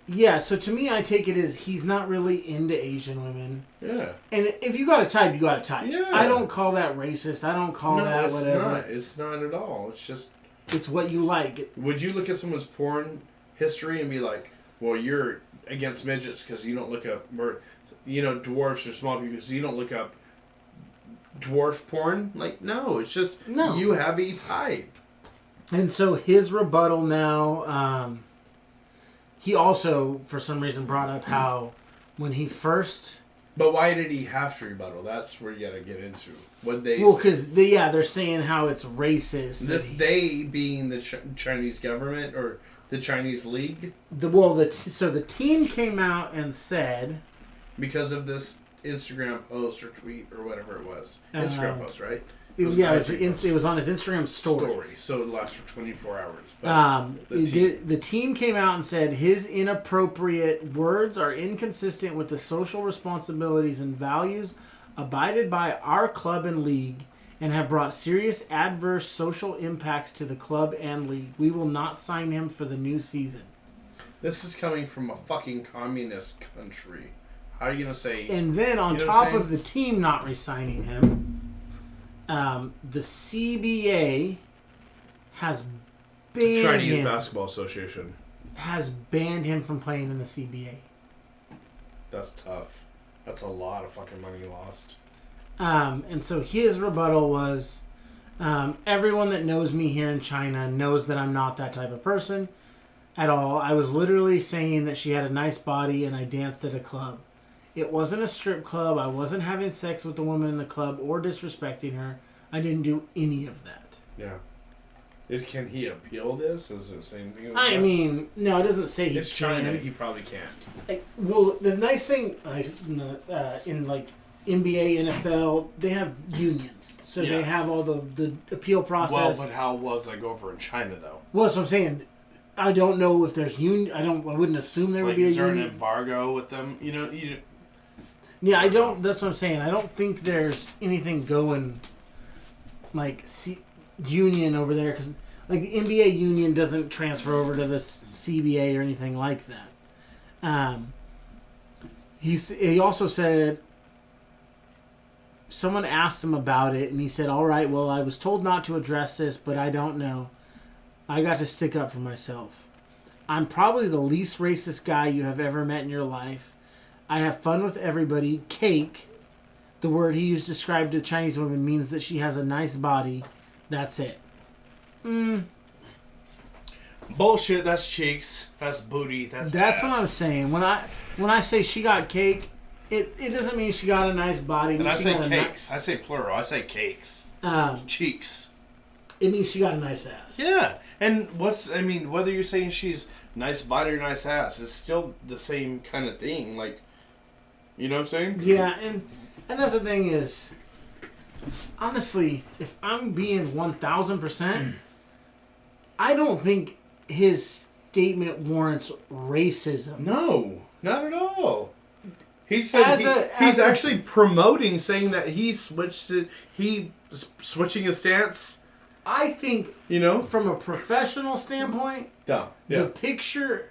Yeah, so to me, I take it as he's not really into Asian women. Yeah. And if you got a type, you got a type. Yeah. I don't call that racist. I don't call that whatever. It's not at all. It's just... It's what you like. Would you look at someone's porn history and be like, well, you're against midgets because you don't look up... dwarfs or small people because you don't look up dwarf porn? Like, no. It's just you have a type. And so his rebuttal now... he also, for some reason, brought up how when he first... But why did he have to rebuttal? That's where you got to get into. Well, because they're saying how it's racist. They being the Chinese government or the Chinese league? So the team came out and said... Because of this Instagram post or tweet or whatever it was. Instagram post, right? It was on his Instagram story. So it lasts for 24 hours. But the team came out and said his inappropriate words are inconsistent with the social responsibilities and values abided by our club and league and have brought serious adverse social impacts to the club and league. We will not sign him for the new season. This is coming from a fucking communist country. How are you going to say... And then on top of the team not re-signing him... The CBA has banned Chinese him. Basketball Association Has banned him from playing in the CBA. That's tough. That's a lot of fucking money lost. And so his rebuttal was, everyone that knows me here in China knows that I'm not that type of person at all. I was literally saying that she had a nice body and I danced at a club. It wasn't a strip club. I wasn't having sex with the woman in the club or disrespecting her. I didn't do any of that. Yeah. Can he appeal this? Is it the same thing? I mean, no, it doesn't say he it's can. China. He probably can't. Well, the nice thing in like NBA, NFL, they have unions, so Yeah. they have all the appeal process. Well, but how was that go over in China though? Well, that's what I'm saying. I don't know if there's union. I wouldn't assume there would be a is there union. an embargo with them? Yeah, I don't. That's what I'm saying. I don't think there's anything going like union over there because like the NBA union doesn't transfer over to the CBA or anything like that. He also said someone asked him about it and he said, "All right, well, I was told not to address this, but I don't know. I got to stick up for myself. I'm probably the least racist guy you have ever met in your life. I have fun with everybody. Cake, the word he used to describe to Chinese women, means that she has a nice body. That's it." Bullshit. That's cheeks. That's booty. That's what ass. I'm saying. When I say she got cake, it doesn't mean she got a nice body. And I say cakes. I say plural. I say cakes. Cheeks. It means she got a nice ass. Yeah. And whether you're saying she's nice body or nice ass, it's still the same kind of thing. Like, you know what I'm saying? Yeah, and that's the thing is, honestly, if I'm being 1,000%, I don't think his statement warrants racism. No, not at all. He said he's actually promoting, saying that he's switching his stance. I think, from a professional standpoint, the picture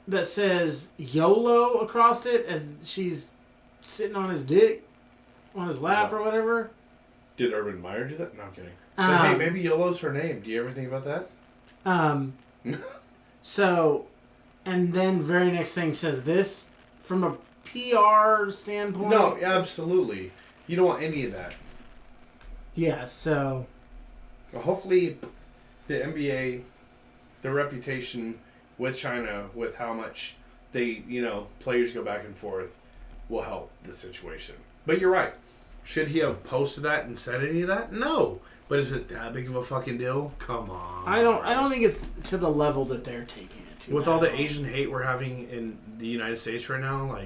that says YOLO across it as she's sitting on his dick, on his lap or whatever. Did Urban Meyer do that? No, I'm kidding. But hey, maybe YOLO's her name. Do you ever think about that? So, and then very next thing says this from a PR standpoint. No, absolutely. You don't want any of that. Yeah, so. Well, hopefully, the NBA, their reputation with China, with how much they, players go back and forth, will help the situation. But you're right. Should he have posted that and said any of that? No. But is it that big of a fucking deal? Come on. I don't think it's to the level that they're taking it to. With all the Asian hate we're having in the United States right now,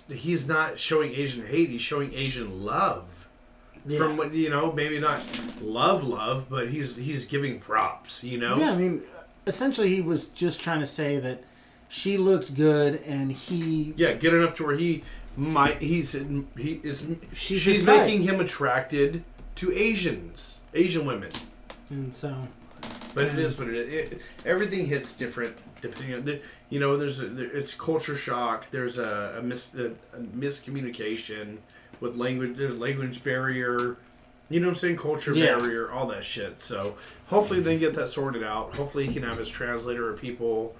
he's not showing Asian hate. He's showing Asian love. Yeah. From what maybe not love, but he's giving props. Yeah, I mean, essentially, he was just trying to say that she looked good, and he good enough to where she's making him attracted to Asian women, and so. But it is what it is. Everything hits different depending on it's culture shock. There's a miscommunication. With language, there's language barrier, you know what I'm saying? Culture barrier, all that shit. So hopefully they get that sorted out. Hopefully he can have his translator or people,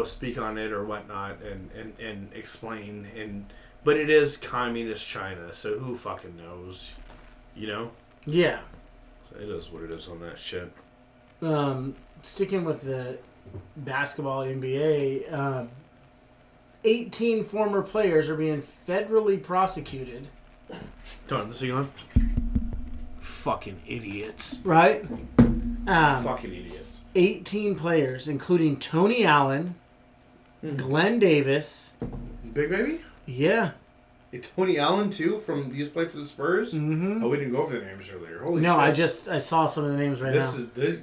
speak on it or whatnot and explain. But it is communist China, so who fucking knows, Yeah. So it is what it is on that shit. Sticking with the basketball NBA, 18 former players are being federally prosecuted. Turn this thing on. Fucking idiots. Right? Fucking idiots. 18 players, including Tony Allen, Glenn Davis. Big Baby? Yeah. Tony Allen, too, he used to play for the Spurs? Mm-hmm. Oh, we didn't go over the names earlier. Holy shit. I saw some of the names now.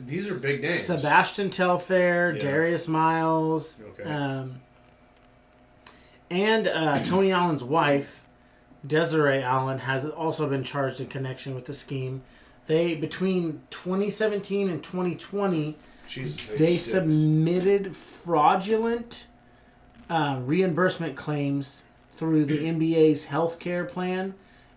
These are big names. Sebastian Telfair, Darius Miles. Okay. And Tony Allen's wife, Desiree Allen, has also been charged in connection with the scheme. They, between 2017 and 2020, they submitted fraudulent reimbursement claims through the NBA's healthcare plan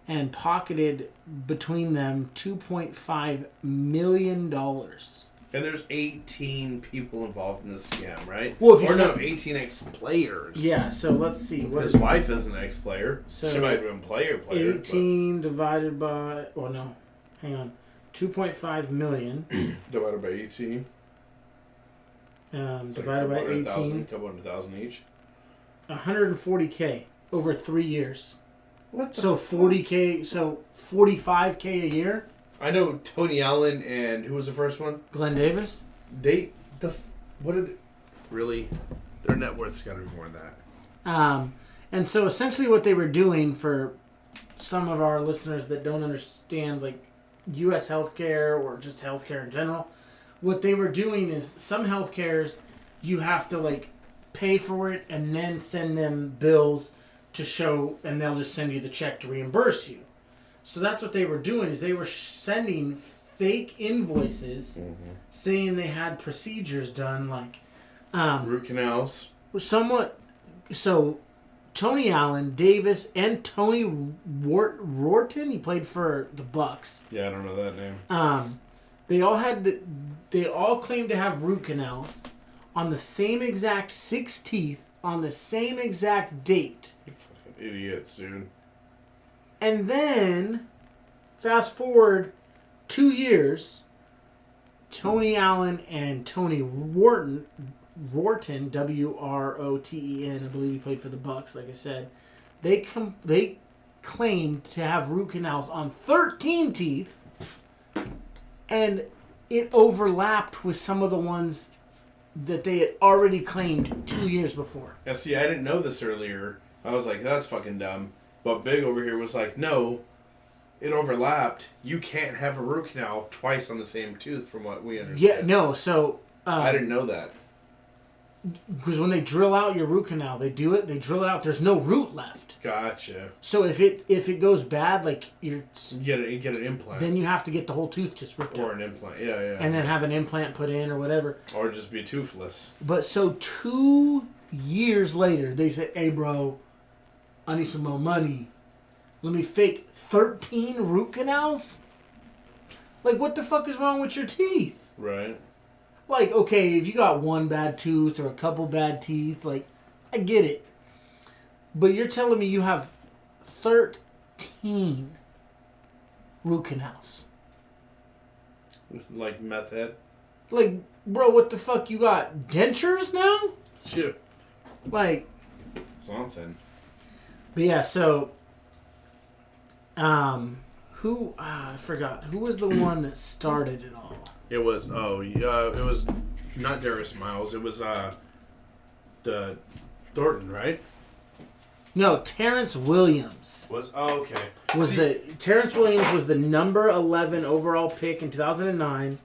and pocketed between them $2.5 million. And there's 18 people involved in this scam, right? Well, if you or no, 18 ex-players. Yeah, so let's see. His wife is an ex-player. So she might have been player. 18 divided by... Well, no. Hang on. 2.5 million. Divided by 18. Divided by 18. A couple $100,000 each. $140K over 3 years. What the So $40K, so $45K a year? I know Tony Allen and who was the first one? Glenn Davis? What are they? Really? Their net worth's got to be more than that. And so essentially what they were doing, for some of our listeners that don't understand like U.S. healthcare or just healthcare in general, what they were doing is some healthcares you have to like pay for it and then send them bills to show, and they'll just send you the check to reimburse you. So that's what they were doing, is they were sending fake invoices saying they had procedures done, like root canals. So Tony Allen, Davis, and Tony Rorton, he played for the Bucks. Yeah, I don't know that name. They all claimed to have root canals on the same exact 6 teeth on the same exact date. You fucking idiots, dude. And then, fast forward 2 years, Tony Allen and Tony Rorton, W-R-O-T-E-N, I believe he played for the Bucks, like I said, they claimed to have root canals on 13 teeth, and it overlapped with some of the ones that they had already claimed 2 years before. Yeah, see, I didn't know this earlier. I was like, that's fucking dumb. But Big over here was like, no, it overlapped. You can't have a root canal twice on the same tooth, from what we understand. Yeah, no, so... I didn't know that. Because when they drill out your root canal, they drill it out, there's no root left. Gotcha. So if it goes bad, like you get an implant. Then you have to get the whole tooth just ripped out. Or an implant, yeah. And then have an implant put in or whatever. Or just be toothless. But so 2 years later, they said, hey bro, I need some more money. Let me fake 13 root canals? Like, what the fuck is wrong with your teeth? Right. Like, okay, if you got one bad tooth or a couple bad teeth, like, I get it. But you're telling me you have 13 root canals. Like meth head? Like, bro, what the fuck? You got dentures now? Shit. Like... Something. But yeah, so... who... I forgot. Who was the one that started it all? It was... Oh, yeah, it was not Darius Miles. It was, the Thornton, right? No, Terence Williams. Okay. Terrence Williams was the number 11 overall pick in 2009,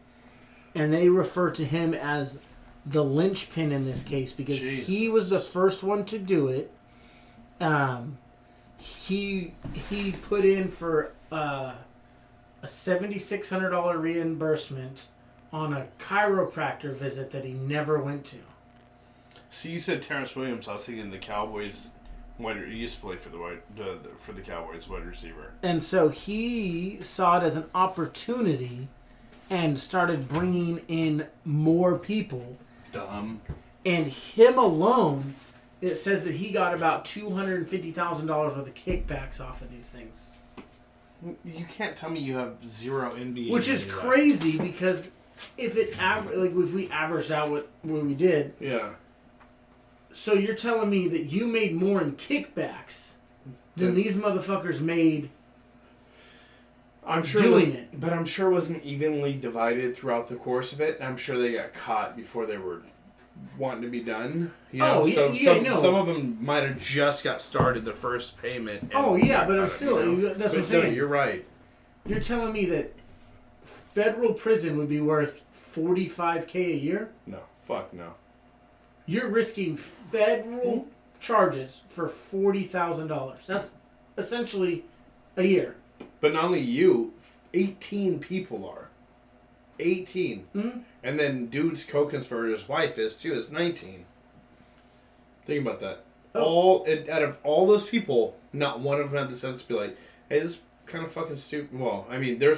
and they refer to him as the linchpin in this case because he was the first one to do it. He put in for a $7,600 reimbursement on a chiropractor visit that he never went to. See, you said Terrence Williams. I was thinking the Cowboys. He used to play for the Cowboys, wide receiver. And so he saw it as an opportunity and started bringing in more people. Dumb. And him alone, it says that he got about $250,000 worth of kickbacks off of these things. You can't tell me you have zero NBA. Which is crazy because if we averaged out what we did. Yeah. So you're telling me that you made more in kickbacks than these motherfuckers made doing it. But I'm sure it wasn't evenly divided throughout the course of it. I'm sure they got caught before they were wanting to be done. You know? Some of them might have just got started the first payment. But I'm still... That's what I'm saying. You're right. You're telling me that federal prison would be worth $45K a year? No. Fuck no. You're risking federal charges for $40,000. That's essentially a year. But not only you, 18 people are. 18. Mm-hmm. And then dude's co-conspirator's wife is 19. Think about that. Out of all those people, not one of them had the sense to be like, hey, this kind of fucking stupid. Well, I mean, there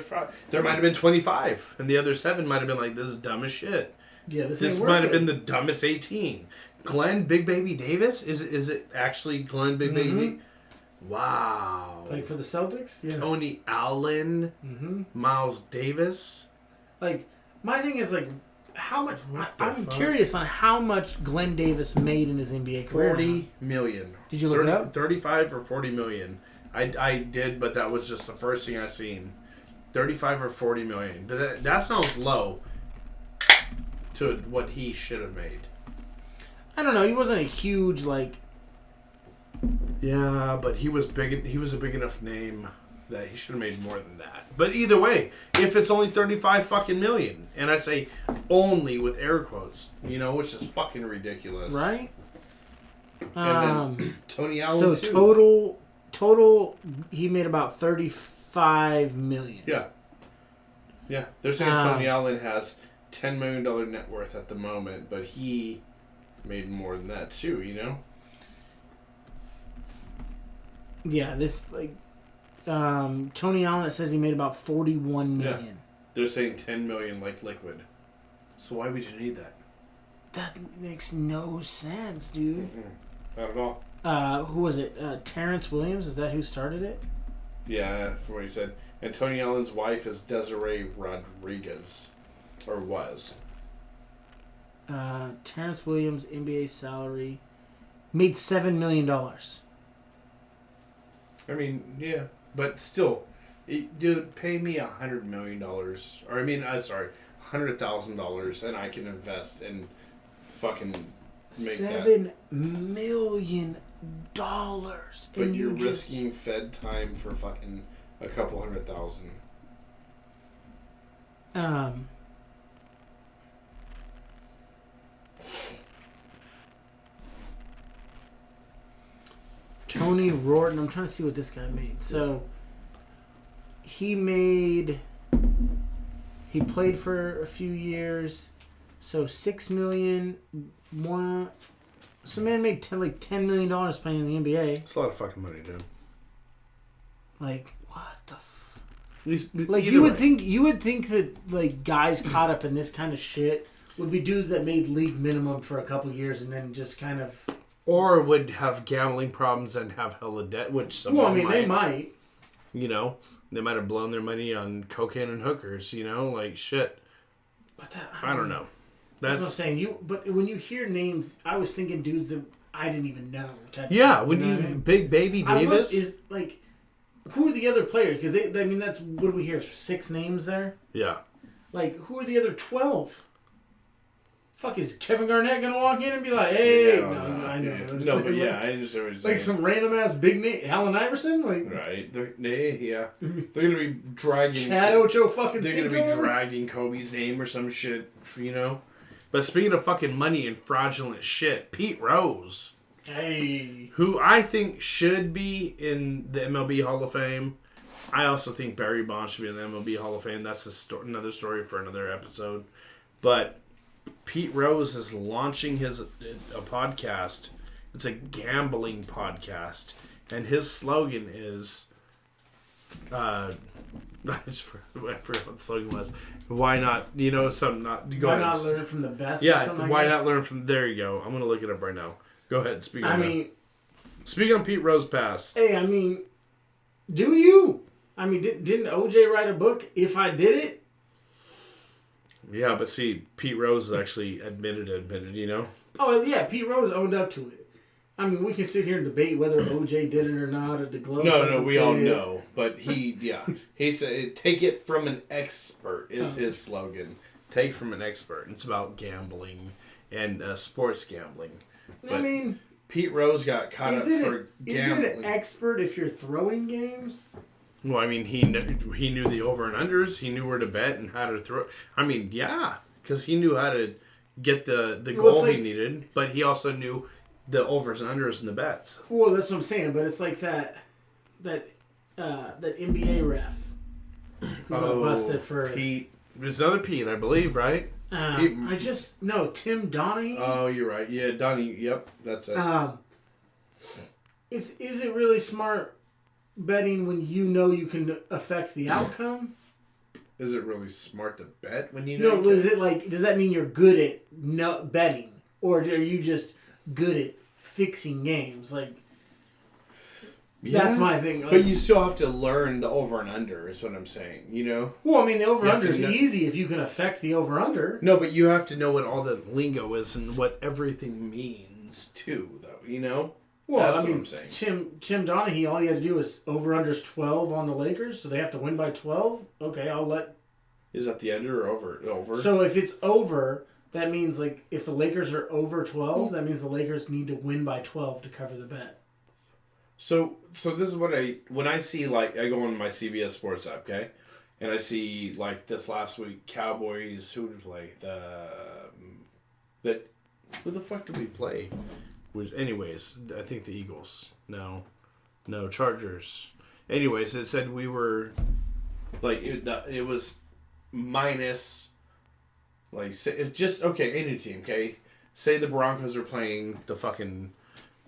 might have been 25, and the other 7 might have been like, this is dumb as shit. Yeah, this might have been the dumbest 18. Glenn Big Baby Davis? Is it actually Glenn Big Baby? Wow. Like for the Celtics? Yeah. Tony Allen, Miles Davis. Like, my thing is, like, how much... I'm curious on how much Glenn Davis made in his NBA career. $40 million. Did you look it up? 35 or $40 million. I did, but that was just the first thing I seen. 35 or $40 million. But that sounds low to what he should have made. I don't know. He wasn't a huge, like... Yeah, but he was big. He was a big enough name that he should have made more than that. But either way, if it's only 35 fucking million, and I say only with air quotes, which is fucking ridiculous, right? And then Tony Allen. So too. total, he made about 35 million. Yeah. They're saying Tony Allen has $10 million net worth at the moment, but he made more than that too. Yeah, this Tony Allen, it says he made about 41 million. Yeah. They're saying 10 million like liquid. So why would you need that? That makes no sense, dude. Not at all. Who was it? Terrence Williams? Is that who started it? Yeah, from what he said. And Tony Allen's wife is Desiree Rodriguez. Or was. Terence Williams, NBA salary, made $7 million. I mean, yeah, but still, dude, pay me $100 million, or $100,000, and I can invest and fucking make $7 million. But and you're risking Fed time for fucking a couple $100,000. Tony Rorton. I'm trying to see what this guy made. So, he played for a few years. So, $6 million. Some man made $10 million playing in the NBA. It's a lot of fucking money, dude. Like, what the like, you would think that, like, guys caught up in this kind of shit would be dudes that made league minimum for a couple years and then just kind of... Or would have gambling problems and have hella debt, which some they might. They might have blown their money on cocaine and hookers, like shit. But I don't know. That's what I'm saying. But when you hear names, I was thinking dudes that I didn't even know. Big Baby Davis is like, who are the other players? Because that's what do we hear? 6 names there. Yeah. Like, who are the other 12? Fuck, is Kevin Garnett gonna walk in and be like, "Hey, I know." I just like some random ass big name, Allen Iverson, like right? They're gonna be dragging Chad Ocho fucking. They're gonna be dragging Kobe's name or some shit, But speaking of fucking money and fraudulent shit, Pete Rose, who I think should be in the MLB Hall of Fame. I also think Barry Bonds should be in the MLB Hall of Fame. That's another story for another episode, but. Pete Rose is launching a podcast. It's a gambling podcast, and his slogan is, I forgot what the slogan was. Why not? Something not. Go why ahead. Not learn from the best? Yeah. Why not learn from? There you go. I'm gonna look it up right now. Go ahead. Speak on Pete Rose pass. Hey, do you? Didn't OJ write a book? If I Did It. Yeah, but see, Pete Rose is actually admitted, Oh, yeah, Pete Rose owned up to it. We can sit here and debate whether OJ did it or not, or the glove. No, we all know. But he said, take it from an expert is his slogan. Take from an expert. It's about gambling and sports gambling. But Pete Rose got caught up for gambling. Is it an expert if you're throwing games? Well, he knew the over and unders. He knew where to bet and how to throw. Because he knew how to get the goal he needed, but he also knew the overs and unders and the bets. Well, that's what I'm saying. But it's like that NBA ref. Busted for Pete. There's another Pete, I believe, right? Tim Donahue. Oh, you're right. Yeah, Donahue. Yep, that's it. Is it really smart betting when you know you can affect the outcome? Is it really smart to bet when you know? No, is it like, does that mean you're good at betting? Or are you just good at fixing games? Like, that's my thing. Like, but you still have to learn the over and under, is what I'm saying, you know? Well, I mean, the over-under is easy if you can affect the over-under. No, but you have to know what all the lingo is and what everything means, too, though, you know? Well, that's what I'm saying. Tim Donaghy, all he had to do is over-under's 12 on the Lakers, so they have to win by 12? Okay, I'll let... Is that the under or over? So if it's over, that means, like, if the Lakers are over 12, that means the Lakers need to win by 12 to cover the bet. So this is what when I see, like, I go on my CBS Sports app, okay? And I see, like, this last week, Cowboys, who did play? Who the fuck did we play? Anyways, I think the Eagles. No, Chargers. Anyways, it said we were, like, it was minus, like, it's just, okay, any team, okay? Say the Broncos are playing the fucking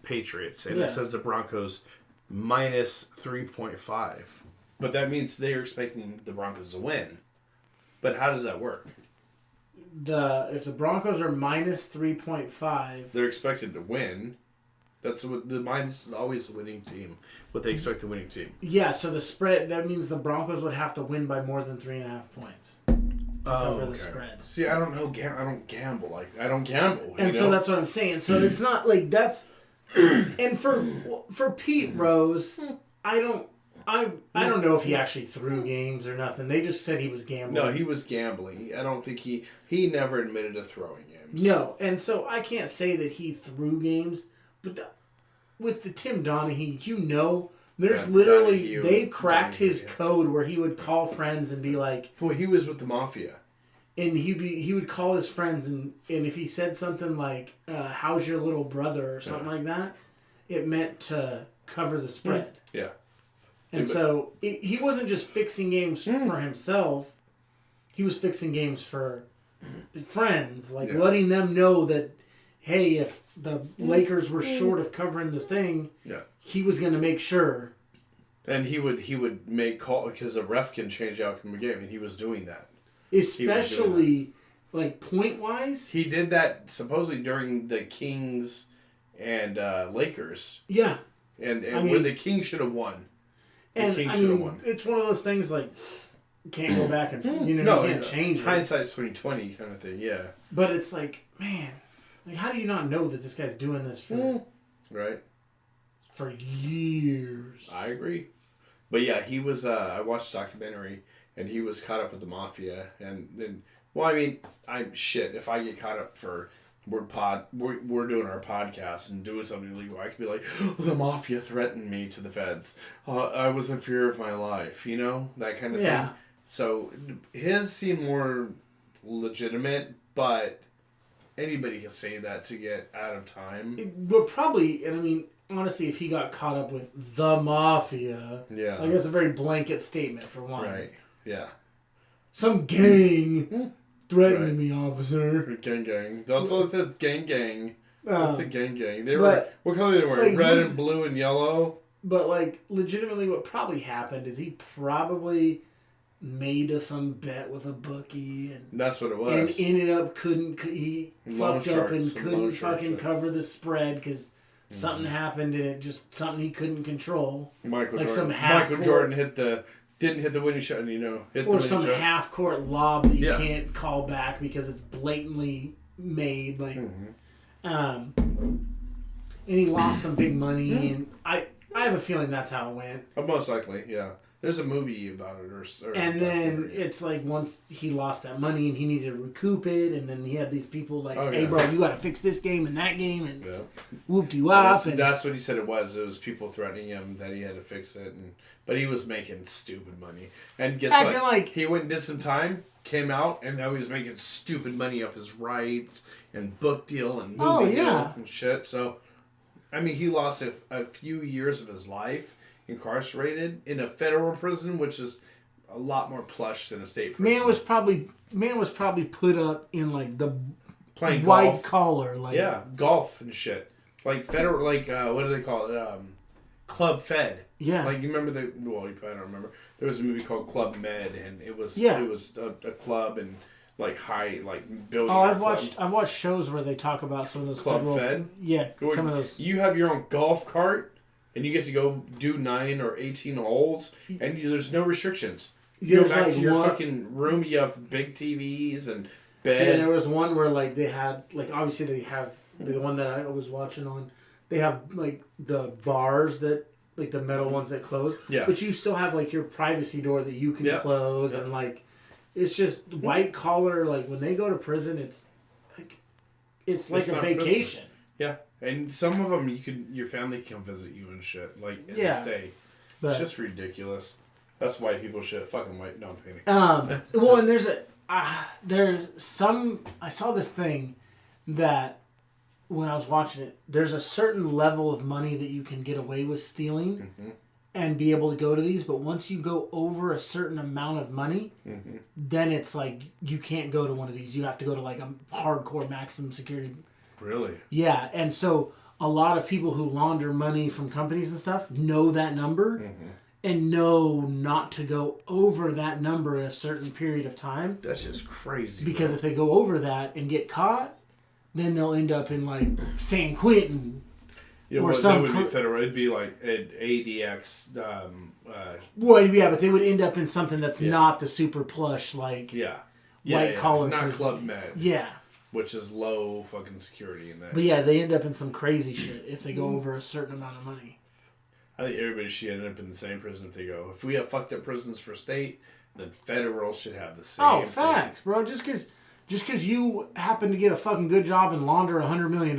Patriots, and it says the Broncos minus 3.5. But that means they're expecting the Broncos to win. But how does that work? If the Broncos are minus 3.5... They're expected to win. That's what the minus is always the winning team. What they expect the winning team. Yeah, so the spread, that means the Broncos would have to win by more than 3.5 points to cover the spread. See, I don't know. I don't gamble. I don't gamble. And so that's what I'm saying. So it's not like that's... And for Pete Rose, I don't know if he actually threw games or nothing. They just said he was gambling. No, he was gambling. I don't think he never admitted to throwing games. No, and so I can't say that he threw games, but with the Tim Donaghy, there's literally they've cracked his code where he would call friends and be like, well, he was with the mafia. And he would call his friends, and if he said something like, how's your little brother, or something like that, it meant to cover the spread. Yeah. And so he wasn't just fixing games for himself. He was fixing games for friends, like letting them know that, hey, if the Lakers were short of covering this thing, he was going to make sure. And he would make call because the ref can change the outcome of the game, and he was doing that. Especially, like, point-wise? He did that supposedly during the Kings and Lakers. Yeah. And where the Kings should have won. It's one of those things, like, can't go back and, you can't change it. Hindsight's 20/20 kind of thing, yeah. But it's like, man, like, how do you not know that this guy's doing this for... Right. For years. I agree. But yeah, he was, I watched a documentary... And he was caught up with the mafia, and well, I mean, if I get caught up for we're doing our podcast and doing something illegal, I could be like, oh, the mafia threatened me to the feds. I was in fear of my life, that kind of thing. So his seemed more legitimate, but anybody can say that to get out of time. But probably, and I mean, honestly, if he got caught up with the mafia, like that's a very blanket statement for one. Right. Yeah. Some gang threatened me, officer. Gang. Also, it says gang. That's the gang. They were, what color they were? Like, red and blue and yellow? But, like, legitimately what probably happened is he probably made some bet with a bookie. And that's what it was. And ended up he fucked up and couldn't fucking cover the spread because something happened and it just, something he couldn't control. Michael Jordan didn't hit the winning shot, or some half-court lob that you can't call back because it's blatantly made. Like, and he lost some big money, and I have a feeling that's how it went. Most likely, yeah. There's a movie about it, and then it's like once he lost that money and he needed to recoup it, and then he had these people like, "Hey, bro, you got to fix this game and that game," and whooped you up. That's what he said it was. It was people threatening him that he had to fix it, but he was making stupid money. And guess what? Like, he went and did some time, came out, and now he was making stupid money off his rights and book deal and movie deal and shit. So, I mean, he lost a few years of his life incarcerated in a federal prison, which is a lot more plush than a state prison. Man was probably put up in like the playing white golf. collar, like golf and shit. Like federal, like what do they call it? Club Fed. Yeah. Like, you remember you probably don't remember. There was a movie called Club Med, and it was a club and like building. Oh, I've watched shows where they talk about some of those Club Fed. Yeah, some of those. You have your own golf cart, and you get to go do 9 or 18 holes, and there's no restrictions. You go back to your fucking room. You have big TVs and bed. Yeah, there was one where like they had obviously they have the one that I was watching on. They have like the bars that. Like the metal ones that close. Yeah. But you still have like your privacy door that you can close and like it's just white collar, like when they go to prison it's like a vacation. Prison. Yeah. And some of them your family can visit you and shit. Like and stay. It's just ridiculous. That's why people shit fucking white. No, I'm kidding. Well, and there's some I saw this thing that when I was watching it, there's a certain level of money that you can get away with stealing and be able to go to these, but once you go over a certain amount of money, then it's like you can't go to one of these. You have to go to like a hardcore maximum security. Really? Yeah, and so a lot of people who launder money from companies and stuff know that number and know not to go over that number in a certain period of time. That's just crazy. Because if they go over that and get caught, then they'll end up in like San Quentin. Yeah, or that would be federal. It'd be like an ADX. Well, yeah, but they would end up in something that's not the super plush like white collar. Not prison. Club Med. Yeah. Which is low fucking security in that. But yeah, they end up in some crazy shit if they go over a certain amount of money. I think everybody should end up in the same prison if they go. If we have fucked up prisons for state, then federal should have the same. Oh, facts, bro. Just because you happen to get a fucking good job and launder $100 million.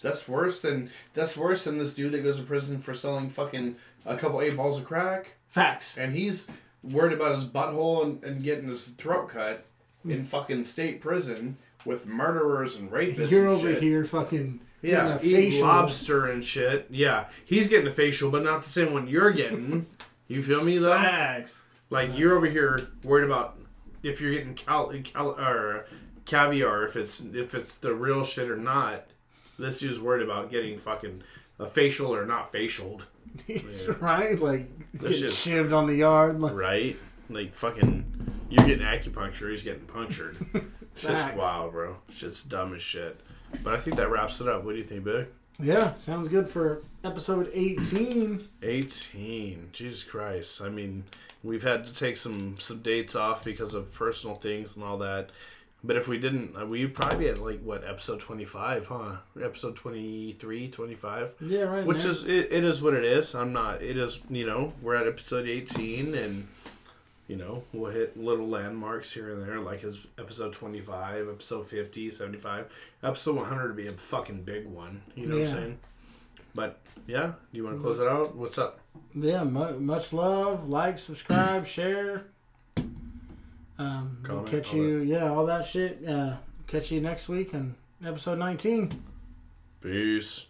That's worse than this dude that goes to prison for selling fucking a couple 8 balls of crack. Facts. And he's worried about his butthole and getting his throat cut in fucking state prison with murderers and rapists. You're and over shit. here fucking eating lobster and shit. Yeah, he's getting a facial, but not the same one you're getting. You feel me though? Facts. Like you're over here worried about if you're getting caviar, if it's the real shit or not. This dude's worried about getting fucking a facial or not facialed. Yeah. Right? Like getting shivved on the yard. Right? Like fucking you're getting acupuncture, he's getting punctured. Shit's wild, bro. Shit's dumb as shit. But I think that wraps it up. What do you think, Big? Yeah, sounds good for episode 18. 18. Jesus Christ. I mean, we've had to take some dates off because of personal things and all that. But if we didn't, we'd probably be at like, what, episode 25, huh? Episode 23, 25? Yeah, right. Which is, it is what it is. It is, we're at episode 18 and, we'll hit little landmarks here and there, like as episode 25, episode 50, 75. Episode 100 would be a fucking big one. You know what I'm saying? But, yeah, do you want to close it out? What's up? Yeah, much love. Like, subscribe, share. We'll catch you, all that shit. Catch you next week on episode 19. Peace.